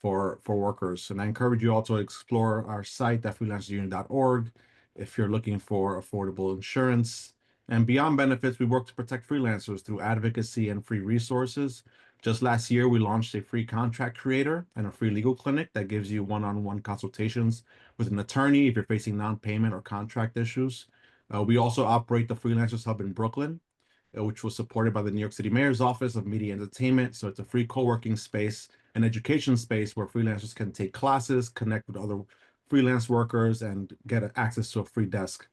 for workers. And I encourage you all to explore our site at freelancersunion.org if you're looking for affordable insurance. And beyond benefits, we work to protect freelancers through advocacy and free resources. Just last year, we launched a free contract creator and a free legal clinic that gives you one-on-one consultations with an attorney if you're facing non-payment or contract issues. We also operate the Freelancers Hub in Brooklyn, which was supported by the New York City Mayor's Office of Media and Entertainment. So it's a free co-working space and education space where freelancers can take classes, connect with other freelance workers, and get access to a free desk.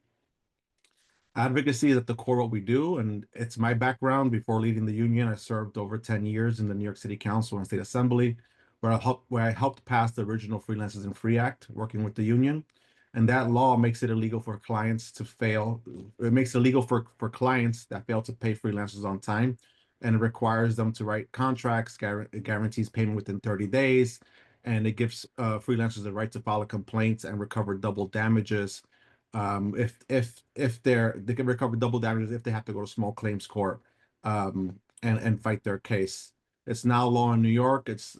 Advocacy is at the core of what we do, and it's my background. Before leading the union, I served over 10 years in the New York City Council and State Assembly, where I helped pass the original Freelancers and Free Act, working with the union. And that law makes it illegal for clients to fail. It makes it illegal for clients that fail to pay freelancers on time, and it requires them to write contracts, guarantees payment within 30 days, and it gives freelancers the right to file a complaint and recover double damages. If they can recover double damages if they have to go to small claims court and fight their case. It's now law in New York. It's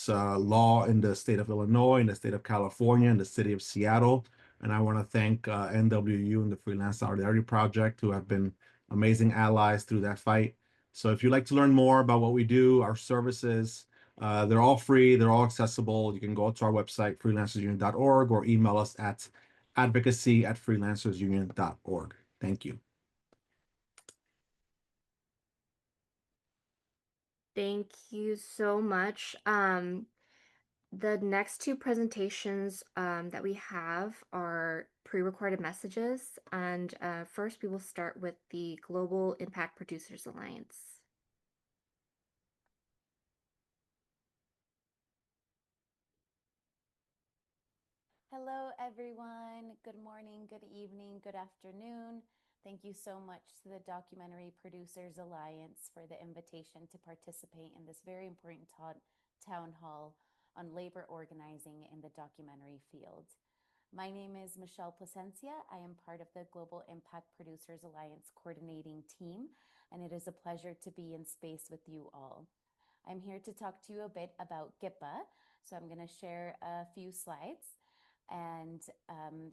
law in the state of Illinois, in the state of California, in the city of Seattle. And I want to thank NWU and the Freelance Solidarity Project, who have been amazing allies through that fight. So if you'd like to learn more about what we do, our services, they're all free, they're all accessible. You can go to our website, freelancersunion.org, or email us at advocacy@freelancersunion.org. Thank you. Thank you so much. The next two presentations that we have are pre-recorded messages. And first, we will start with the Global Impact Producers Alliance. Hello, everyone. Good morning, good evening, good afternoon. Thank you so much to the Documentary Producers Alliance for the invitation to participate in this very important town hall on labor organizing in the documentary field. My name is Michelle Placencia. I am part of the Global Impact Producers Alliance coordinating team, and it is a pleasure to be in space with you all. I'm here to talk to you a bit about GIPA, so I'm going to share a few slides. And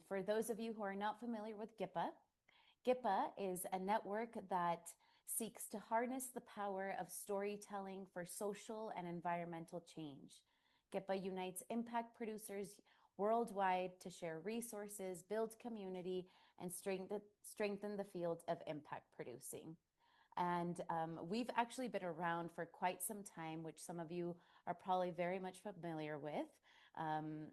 for those of you who are not familiar with GIPA, GIPA is a network that seeks to harness the power of storytelling for social and environmental change. GIPA unites impact producers worldwide to share resources, build community, and strengthen the field of impact producing. And we've actually been around for quite some time, which some of you are probably very much familiar with. And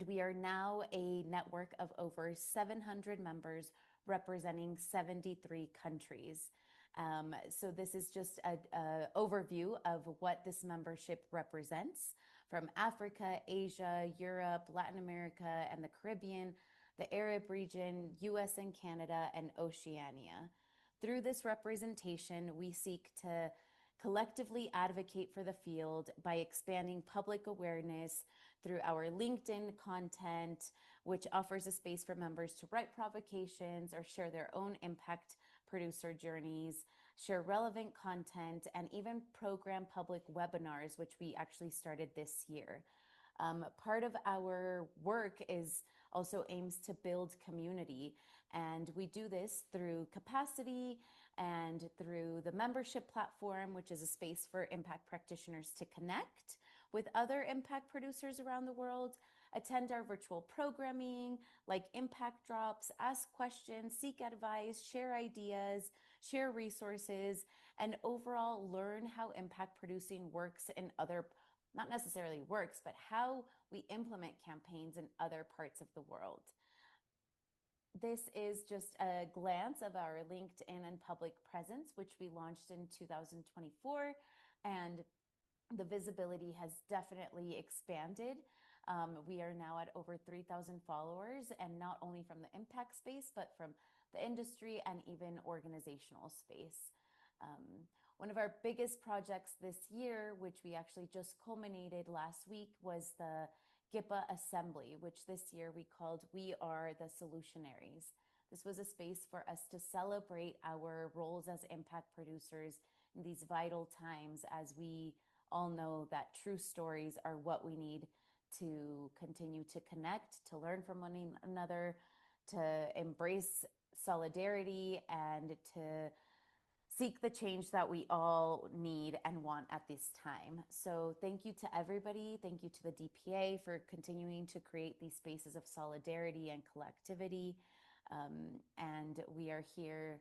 we are now a network of over 700 members representing 73 countries. So this is just an overview of what this membership represents from Africa, Asia, Europe, Latin America, and the Caribbean, the Arab region, US and Canada, and Oceania. Through this representation, we seek to collectively advocate for the field by expanding public awareness through our LinkedIn content, which offers a space for members to write provocations or share their own impact producer journeys, share relevant content, and even program public webinars, which we actually started this year. Part of our work is also aims to build community, and we do this through capacity and through the membership platform, which is a space for impact practitioners to connect with other impact producers around the world, attend our virtual programming like impact drops, ask questions, seek advice, share ideas, share resources, and overall learn how impact producing works in other, not necessarily works, but how we implement campaigns in other parts of the world. This is just a glance of our LinkedIn and public presence, which we launched in 2024, and the visibility has definitely expanded. We are now at over 3,000 followers, and not only from the impact space, but from the industry and even organizational space. One of our biggest projects this year, which we actually just culminated last week, was the GIPA Assembly, which this year we called We Are the Solutionaries. This was a space for us to celebrate our roles as impact producers in these vital times, as we all know that true stories are what we need to continue to connect, to learn from one another, to embrace solidarity, and to seek the change that we all need and want at this time. So thank you to everybody. Thank you to the DPA for continuing to create these spaces of solidarity and collectivity. And we are here.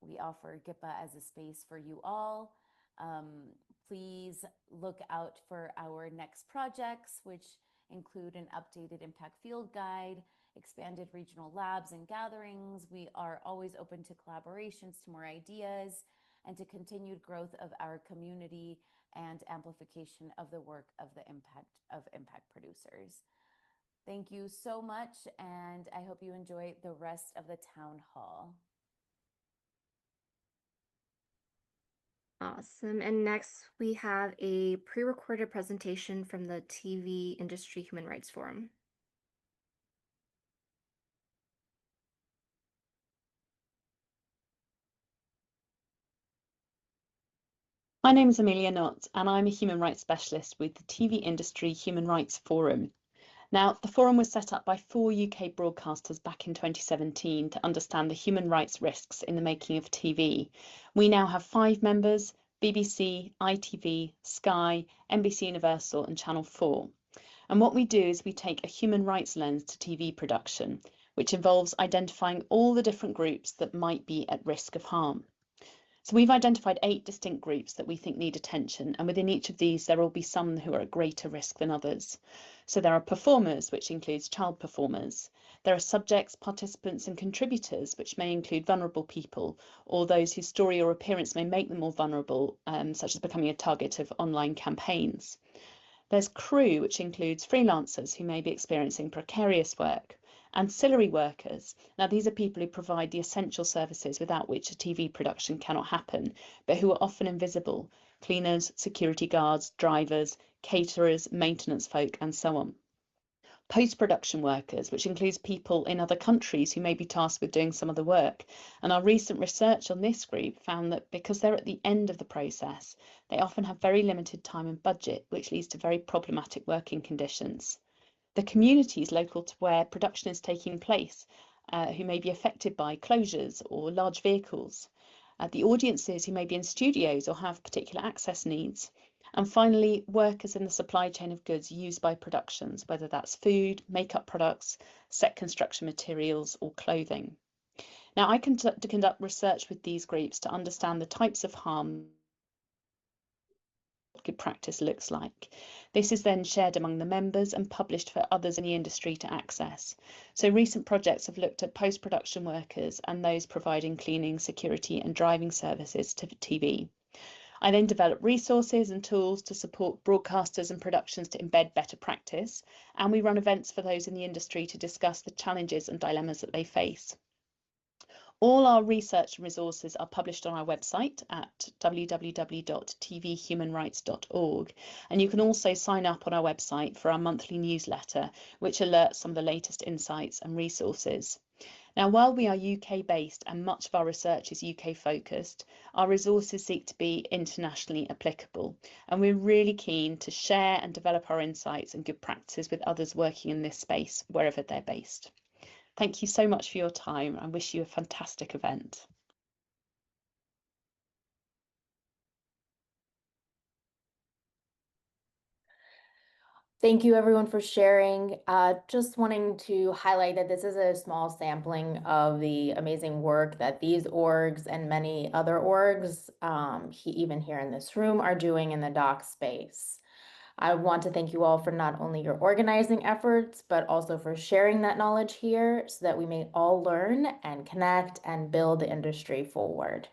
We offer GIPA as a space for you all. Please look out for our next projects, which include an updated impact field guide, expanded regional labs and gatherings. We are always open to collaborations, to more ideas, and to continued growth of our community and amplification of the work of the impact producers. Thank you so much, and I hope you enjoy the rest of the town hall. Awesome. And next, we have a pre-recorded presentation from the TV Industry Human Rights Forum. My name is Amelia Knott, and I'm a human rights specialist with the TV Industry Human Rights Forum. Now, the forum was set up by 4 UK broadcasters back in 2017 to understand the human rights risks in the making of TV. We now have 5 members: BBC, ITV, Sky, NBC Universal and Channel 4. And what we do is we take a human rights lens to TV production, which involves identifying all the different groups that might be at risk of harm. So we've identified 8 distinct groups that we think need attention, and within each of these there will be some who are at greater risk than others. So there are performers, which includes child performers. There are subjects, participants and contributors, which may include vulnerable people or those whose story or appearance may make them more vulnerable, such as becoming a target of online campaigns. There's crew, which includes freelancers who may be experiencing precarious work. Ancillary workers. Now, these are people who provide the essential services without which a TV production cannot happen, but who are often invisible: cleaners, security guards, drivers, caterers, maintenance folk, and so on. Post-production workers, which includes people in other countries who may be tasked with doing some of the work. And our recent research on this group found that because they're at the end of the process, they often have very limited time and budget, which leads to very problematic working conditions. The communities local to where production is taking place, who may be affected by closures or large vehicles, the audiences who may be in studios or have particular access needs, and finally, workers in the supply chain of goods used by productions, whether that's food, makeup products, set construction materials, or clothing. Now, I conduct research with these groups to understand the types of harm good practice looks like. This is then shared among the members and published for others in the industry to access. So recent projects have looked at post-production workers and those providing cleaning, security and driving services to TV. I then develop resources and tools to support broadcasters and productions to embed better practice, and we run events for those in the industry to discuss the challenges and dilemmas that they face. All our research and resources are published on our website at www.tvhumanrights.org, and you can also sign up on our website for our monthly newsletter, which alerts some of the latest insights and resources. Now, while we are UK-based and much of our research is UK-focused, our resources seek to be internationally applicable, and we're really keen to share and develop our insights and good practices with others working in this space, wherever they're based. Thank you so much for your time and wish you a fantastic event. Thank you everyone for sharing. Just wanting to highlight that this is a small sampling of the amazing work that these orgs and many other orgs, even here in this room, are doing in the doc space. I want to thank you all for not only your organizing efforts, but also for sharing that knowledge here so that we may all learn and connect and build the industry forward.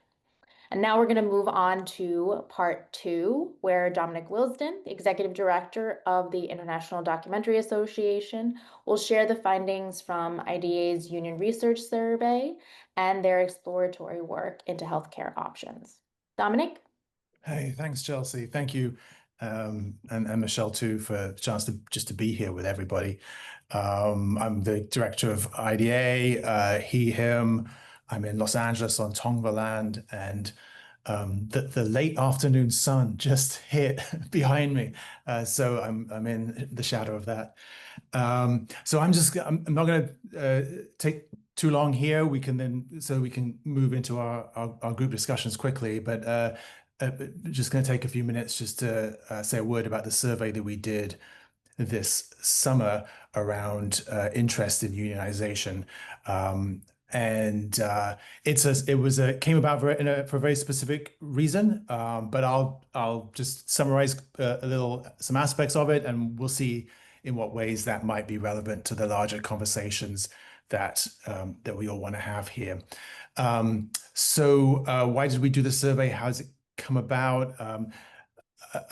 And now we're going to move on to part 2, where Dominic Wilsden, the Executive Director of the International Documentary Association, will share the findings from IDA's Union Research Survey and their exploratory work into healthcare options. Dominic? Hey, thanks, Chelsea. Thank you. And Michelle too for the chance to be here with everybody. I'm the director of IDA, he, him. I'm in Los Angeles on Tongva land, and the late afternoon sun just hit behind me, so I'm in the shadow of that. So I'm not going to take too long here. We can move into our group discussions quickly, but. Just going to take a few minutes just to say a word about the survey that we did this summer around interest in unionization. And it came about for a very specific reason, but I'll just summarize some aspects of it, and we'll see in what ways that might be relevant to the larger conversations that we all want to have here. So why did we do the survey? How does it come about? I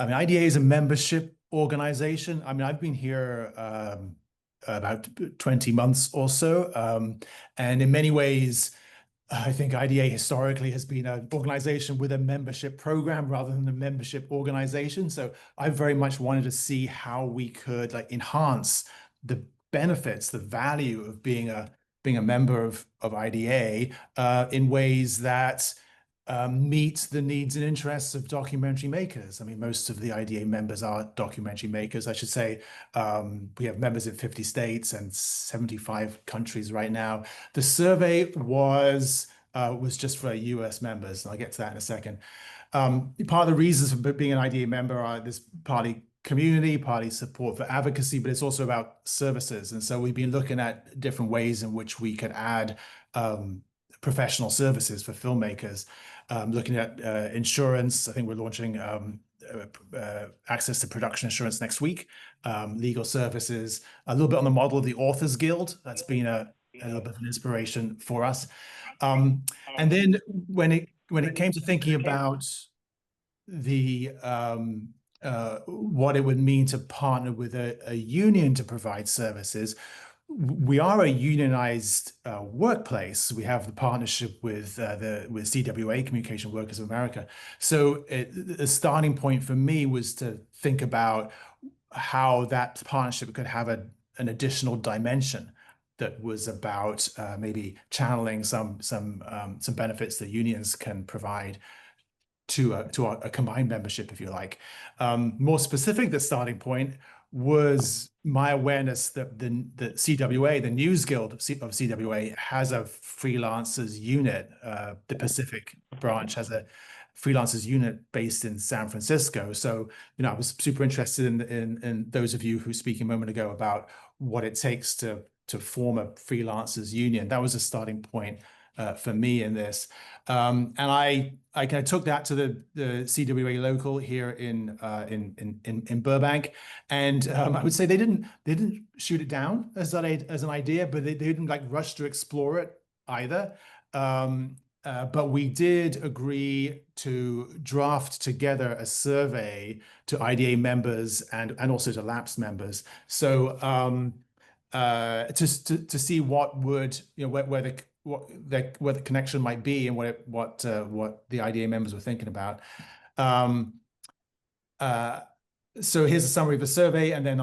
mean, IDA is a membership organization. I mean, I've been here about 20 months or so, and in many ways, I think IDA historically has been an organization with a membership program rather than a membership organization. So I very much wanted to see how we could enhance the benefits, the value of being a member of IDA in ways that meet the needs and interests of documentary makers. I mean, most of the IDA members are documentary makers. I should say we have members in 50 states and 75 countries right now. The survey was just for US members, and I'll get to that in a second. Part of the reasons for being an IDA member are this party community, party support for advocacy, but it's also about services. And so we've been looking at different ways in which we could add professional services for filmmakers, looking at insurance. I think we're launching access to production insurance next week, legal services, a little bit on the model of the Authors Guild. That's been a little bit of an inspiration for us. And then when it came to thinking about the what it would mean to partner with a union to provide services, we are a unionized workplace. We have the partnership with CWA, Communication Workers of America. So the starting point for me was to think about how that partnership could have an additional dimension that was about maybe channeling some benefits that unions can provide to a combined membership, if you like. More specific, the starting point was my awareness that the CWA, the News Guild of CWA, has a freelancers unit. The Pacific branch has a freelancers unit based in San Francisco. So, I was super interested in those of you who speak a moment ago about what it takes to form a freelancers union. That was a starting point for me in this. And I kind of took that to the CWA local here in Burbank, and I would say they didn't shoot it down as an idea, but they didn't like rush to explore it either. But we did agree to draft together a survey to IDA members and also to lapsed members. So to see what would where the connection might be and what the IDA members were thinking about. So here's a summary of the survey, and then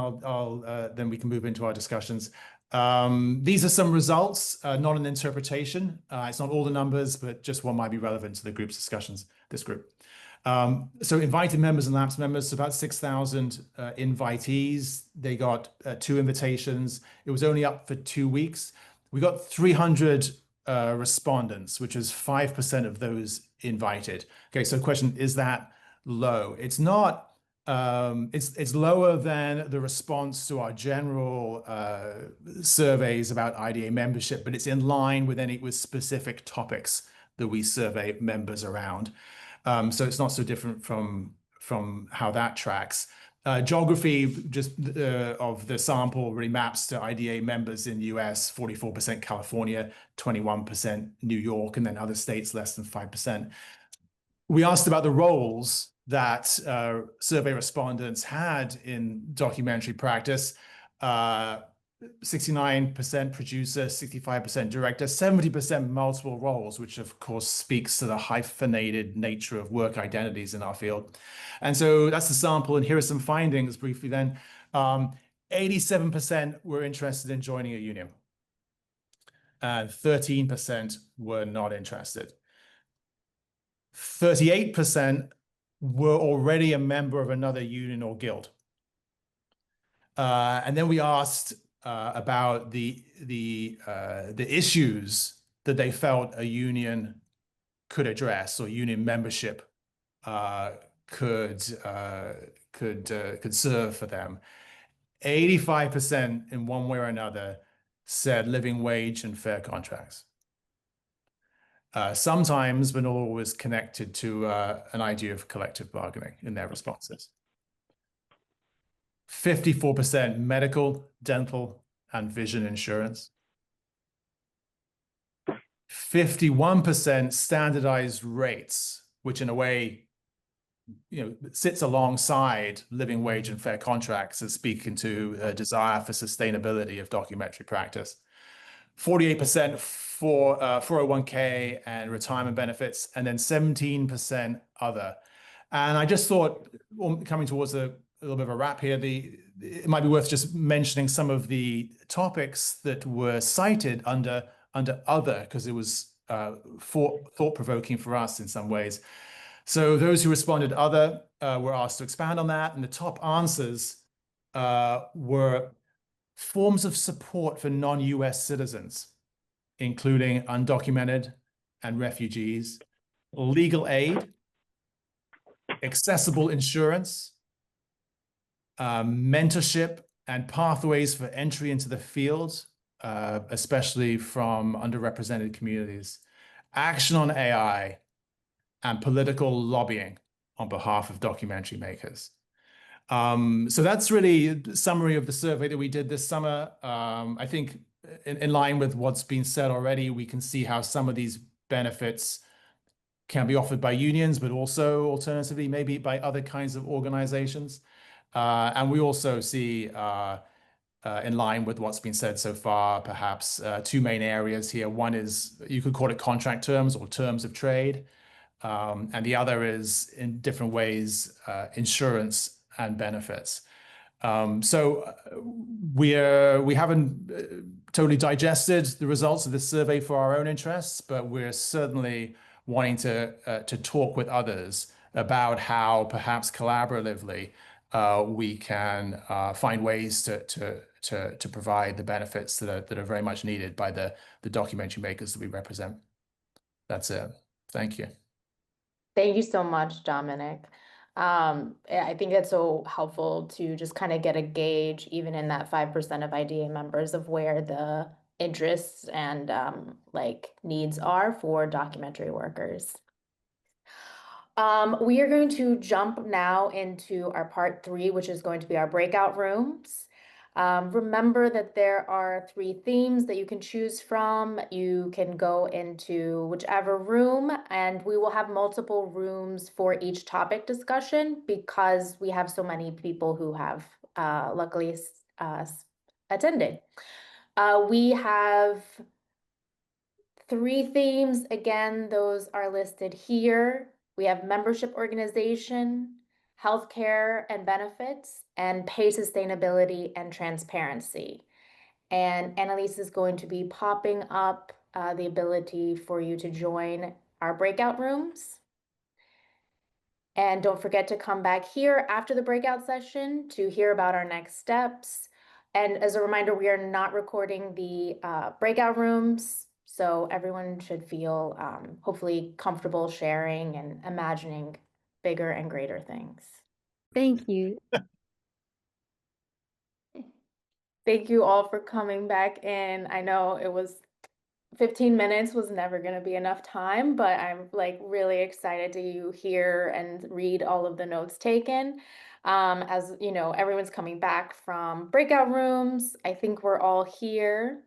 then we can move into our discussions. These are some results, not an interpretation. It's not all the numbers, but just what might be relevant to the group's discussions. This group. So invited members and lapsed members, about 6,000 invitees. They got 2 invitations. It was only up for 2 weeks. We got 300 respondents, which is 5% of those invited. Okay, so the question, is that low? It's not. It's lower than the response to our general surveys about IDA membership, but it's in line with specific topics that we survey members around. So it's not so different from how that tracks. Geography of the sample really maps to IDA members in the US, 44% California, 21% New York, and then other states less than 5%. We asked about the roles that survey respondents had in documentary practice. 69% producer, 65% director, 70% multiple roles, which of course speaks to the hyphenated nature of work identities in our field. And so that's the sample, and here are some findings briefly then. 87% were interested in joining a union, and 13% were not interested. 38% were already a member of another union or guild. And then we asked about the issues that they felt a union could address, or union membership could serve for them. 85% in one way or another said living wage and fair contracts. Sometimes, but not always, connected to an idea of collective bargaining in their responses. 54% medical, dental, and vision insurance. 51% standardized rates, which in a way, sits alongside living wage and fair contracts as speaking to a desire for sustainability of documentary practice. 48% for 401k and retirement benefits, and then 17% other. And I just thought, coming towards a little bit of a wrap here, it might be worth just mentioning some of the topics that were cited under other, because it was thought-provoking for us in some ways. So those who responded other were asked to expand on that, and the top answers were forms of support for non-US citizens, including undocumented and refugees, legal aid, accessible insurance, mentorship and pathways for entry into the field, especially from underrepresented communities, action on AI, and political lobbying on behalf of documentary makers. So that's really a summary of the survey that we did this summer. I think in line with what's been said already, we can see how some of these benefits can be offered by unions, but also alternatively, maybe by other kinds of organizations. And we also see, in line with what's been said so far, perhaps two main areas here. One is, you could call it contract terms or terms of trade. And the other is, in different ways, insurance and benefits. So we haven't totally digested the results of this survey for our own interests, but we're certainly wanting to talk with others about how perhaps collaboratively we can find ways to provide the benefits that are very much needed by the documentary makers that we represent. That's it. Thank you. Thank you so much, Dominic. I think that's so helpful to just kind of get a gauge, even in that 5% of IDA members, of where the interests and like needs are for documentary workers. We are going to jump now into our part 3, which is going to be our breakout rooms. Remember that there are 3 themes that you can choose from. You can go into whichever room, and we will have multiple rooms for each topic discussion because we have so many people who have luckily attended. We have 3 themes. Again, those are listed here. We have membership organization, healthcare and benefits, and pay sustainability and transparency. And Annalise is going to be popping up the ability for you to join our breakout rooms. And don't forget to come back here after the breakout session to hear about our next steps. And as a reminder, we are not recording the breakout rooms, so everyone should feel hopefully comfortable sharing and imagining bigger and greater things. Thank you. Thank you all for coming back in. I know it was 15 minutes was never going to be enough time, but I'm like really excited to hear and read all of the notes taken. As you know, everyone's coming back from breakout rooms. I think we're all here.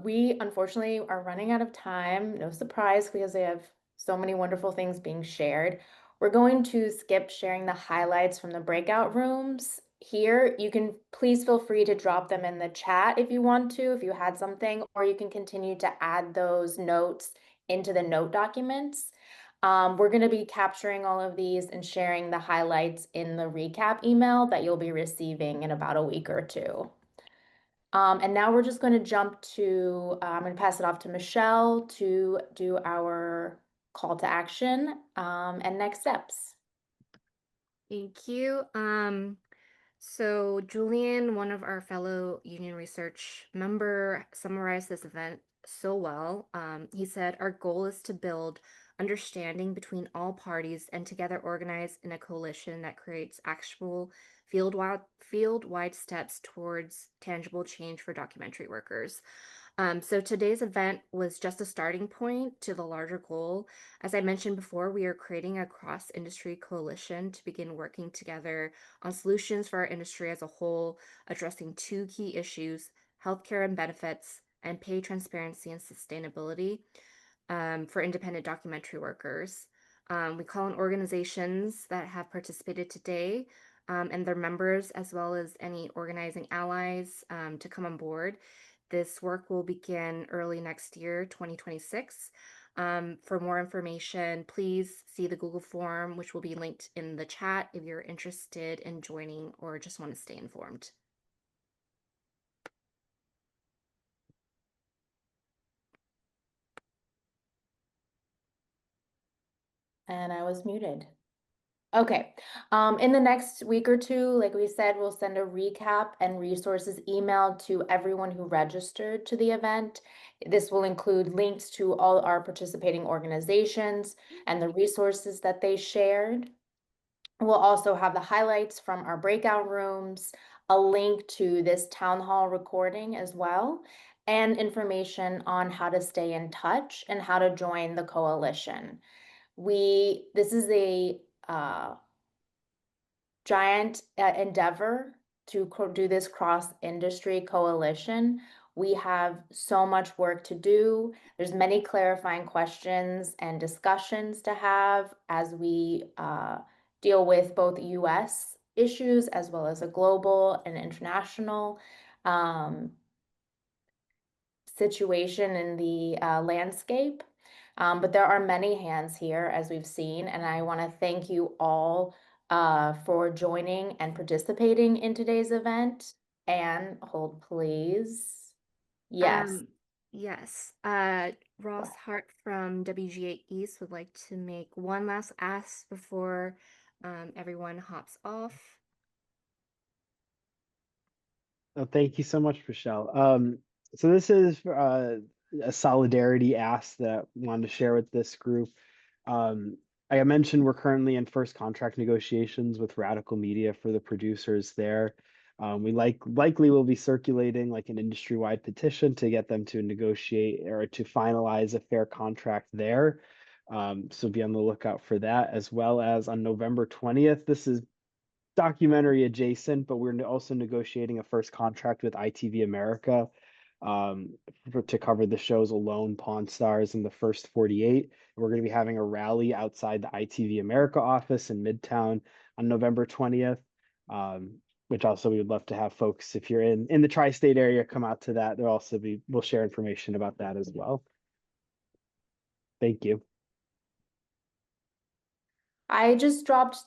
We unfortunately are running out of time. No surprise, because they have so many wonderful things being shared. We're going to skip sharing the highlights from the breakout rooms here. You can please feel free to drop them in the chat if you want to, if you had something, or you can continue to add those notes into the note documents. We're going to be capturing all of these and sharing the highlights in the recap email that you'll be receiving in about a week or 2. And now we're just going to jump to, I'm going to pass it off to Michelle to do our call to action and next steps. Thank you. So Julian, one of our fellow union research member, summarized this event so well. He said, our goal is to build understanding between all parties and together organize in a coalition that creates actual field-wide steps towards tangible change for documentary workers. So today's event was just a starting point to the larger goal. As I mentioned before, we are creating a cross-industry coalition to begin working together on solutions for our industry as a whole, addressing 2 key issues: healthcare and benefits, and pay transparency and sustainability for independent documentary workers. We call on organizations that have participated today and their members, as well as any organizing allies, to come on board. This work will begin early next year, 2026. For more information, please see the Google form, which will be linked in the chat if you're interested in joining or just want to stay informed. And I was muted. Okay, in the next week or two, like we said, we'll send a recap and resources email to everyone who registered to the event. This will include links to all our participating organizations and the resources that they shared. We'll also have the highlights from our breakout rooms, a link to this town hall recording as well, and information on how to stay in touch and how to join the coalition. This is a giant endeavor to do this cross-industry coalition. We have so much work to do. There's many clarifying questions and discussions to have as we deal with both US issues as well as a global and international situation in the landscape. But there are many hands here, as we've seen, and I want to thank you all for joining and participating in today's event. And hold, please. Yes. Yes. Ross Hart from WGA East would like to make one last ask before everyone hops off. Oh, thank you so much, Michelle. So this is a solidarity ask that I wanted to share with this group. Like I mentioned, we're currently in first contract negotiations with Radical Media for the producers there. We likely will be circulating like an industry-wide petition to get them to negotiate or to finalize a fair contract there. So be on the lookout for that, as well as on November 20th. This is documentary adjacent, but we're also negotiating a first contract with ITV America to cover the shows Alone, Pawn Stars, and The First 48. We're going to be having a rally outside the ITV America office in Midtown on November 20th, which also we would love to have folks, if you're in the tri-state area, come out to that. We'll share information about that as well. Thank you. I just dropped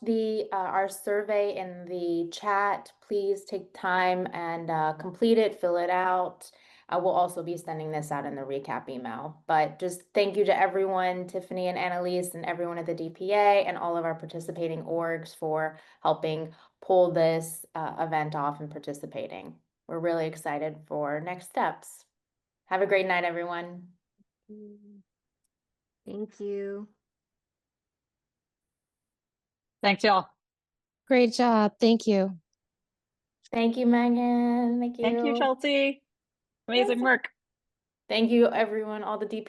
our survey in the chat. Please take time and complete it, fill it out. We'll also be sending this out in the recap email. But just thank you to everyone, Tiffany and Annalise, and everyone at the DPA and all of our participating orgs for helping pull this event off and participating. We're really excited for next steps. Have a great night, everyone. Thank you. Thanks, y'all. Great job. Thank you. Thank you, Megan. Thank you. Thank you, Chelsea. Amazing work. Thank you, everyone, all the DP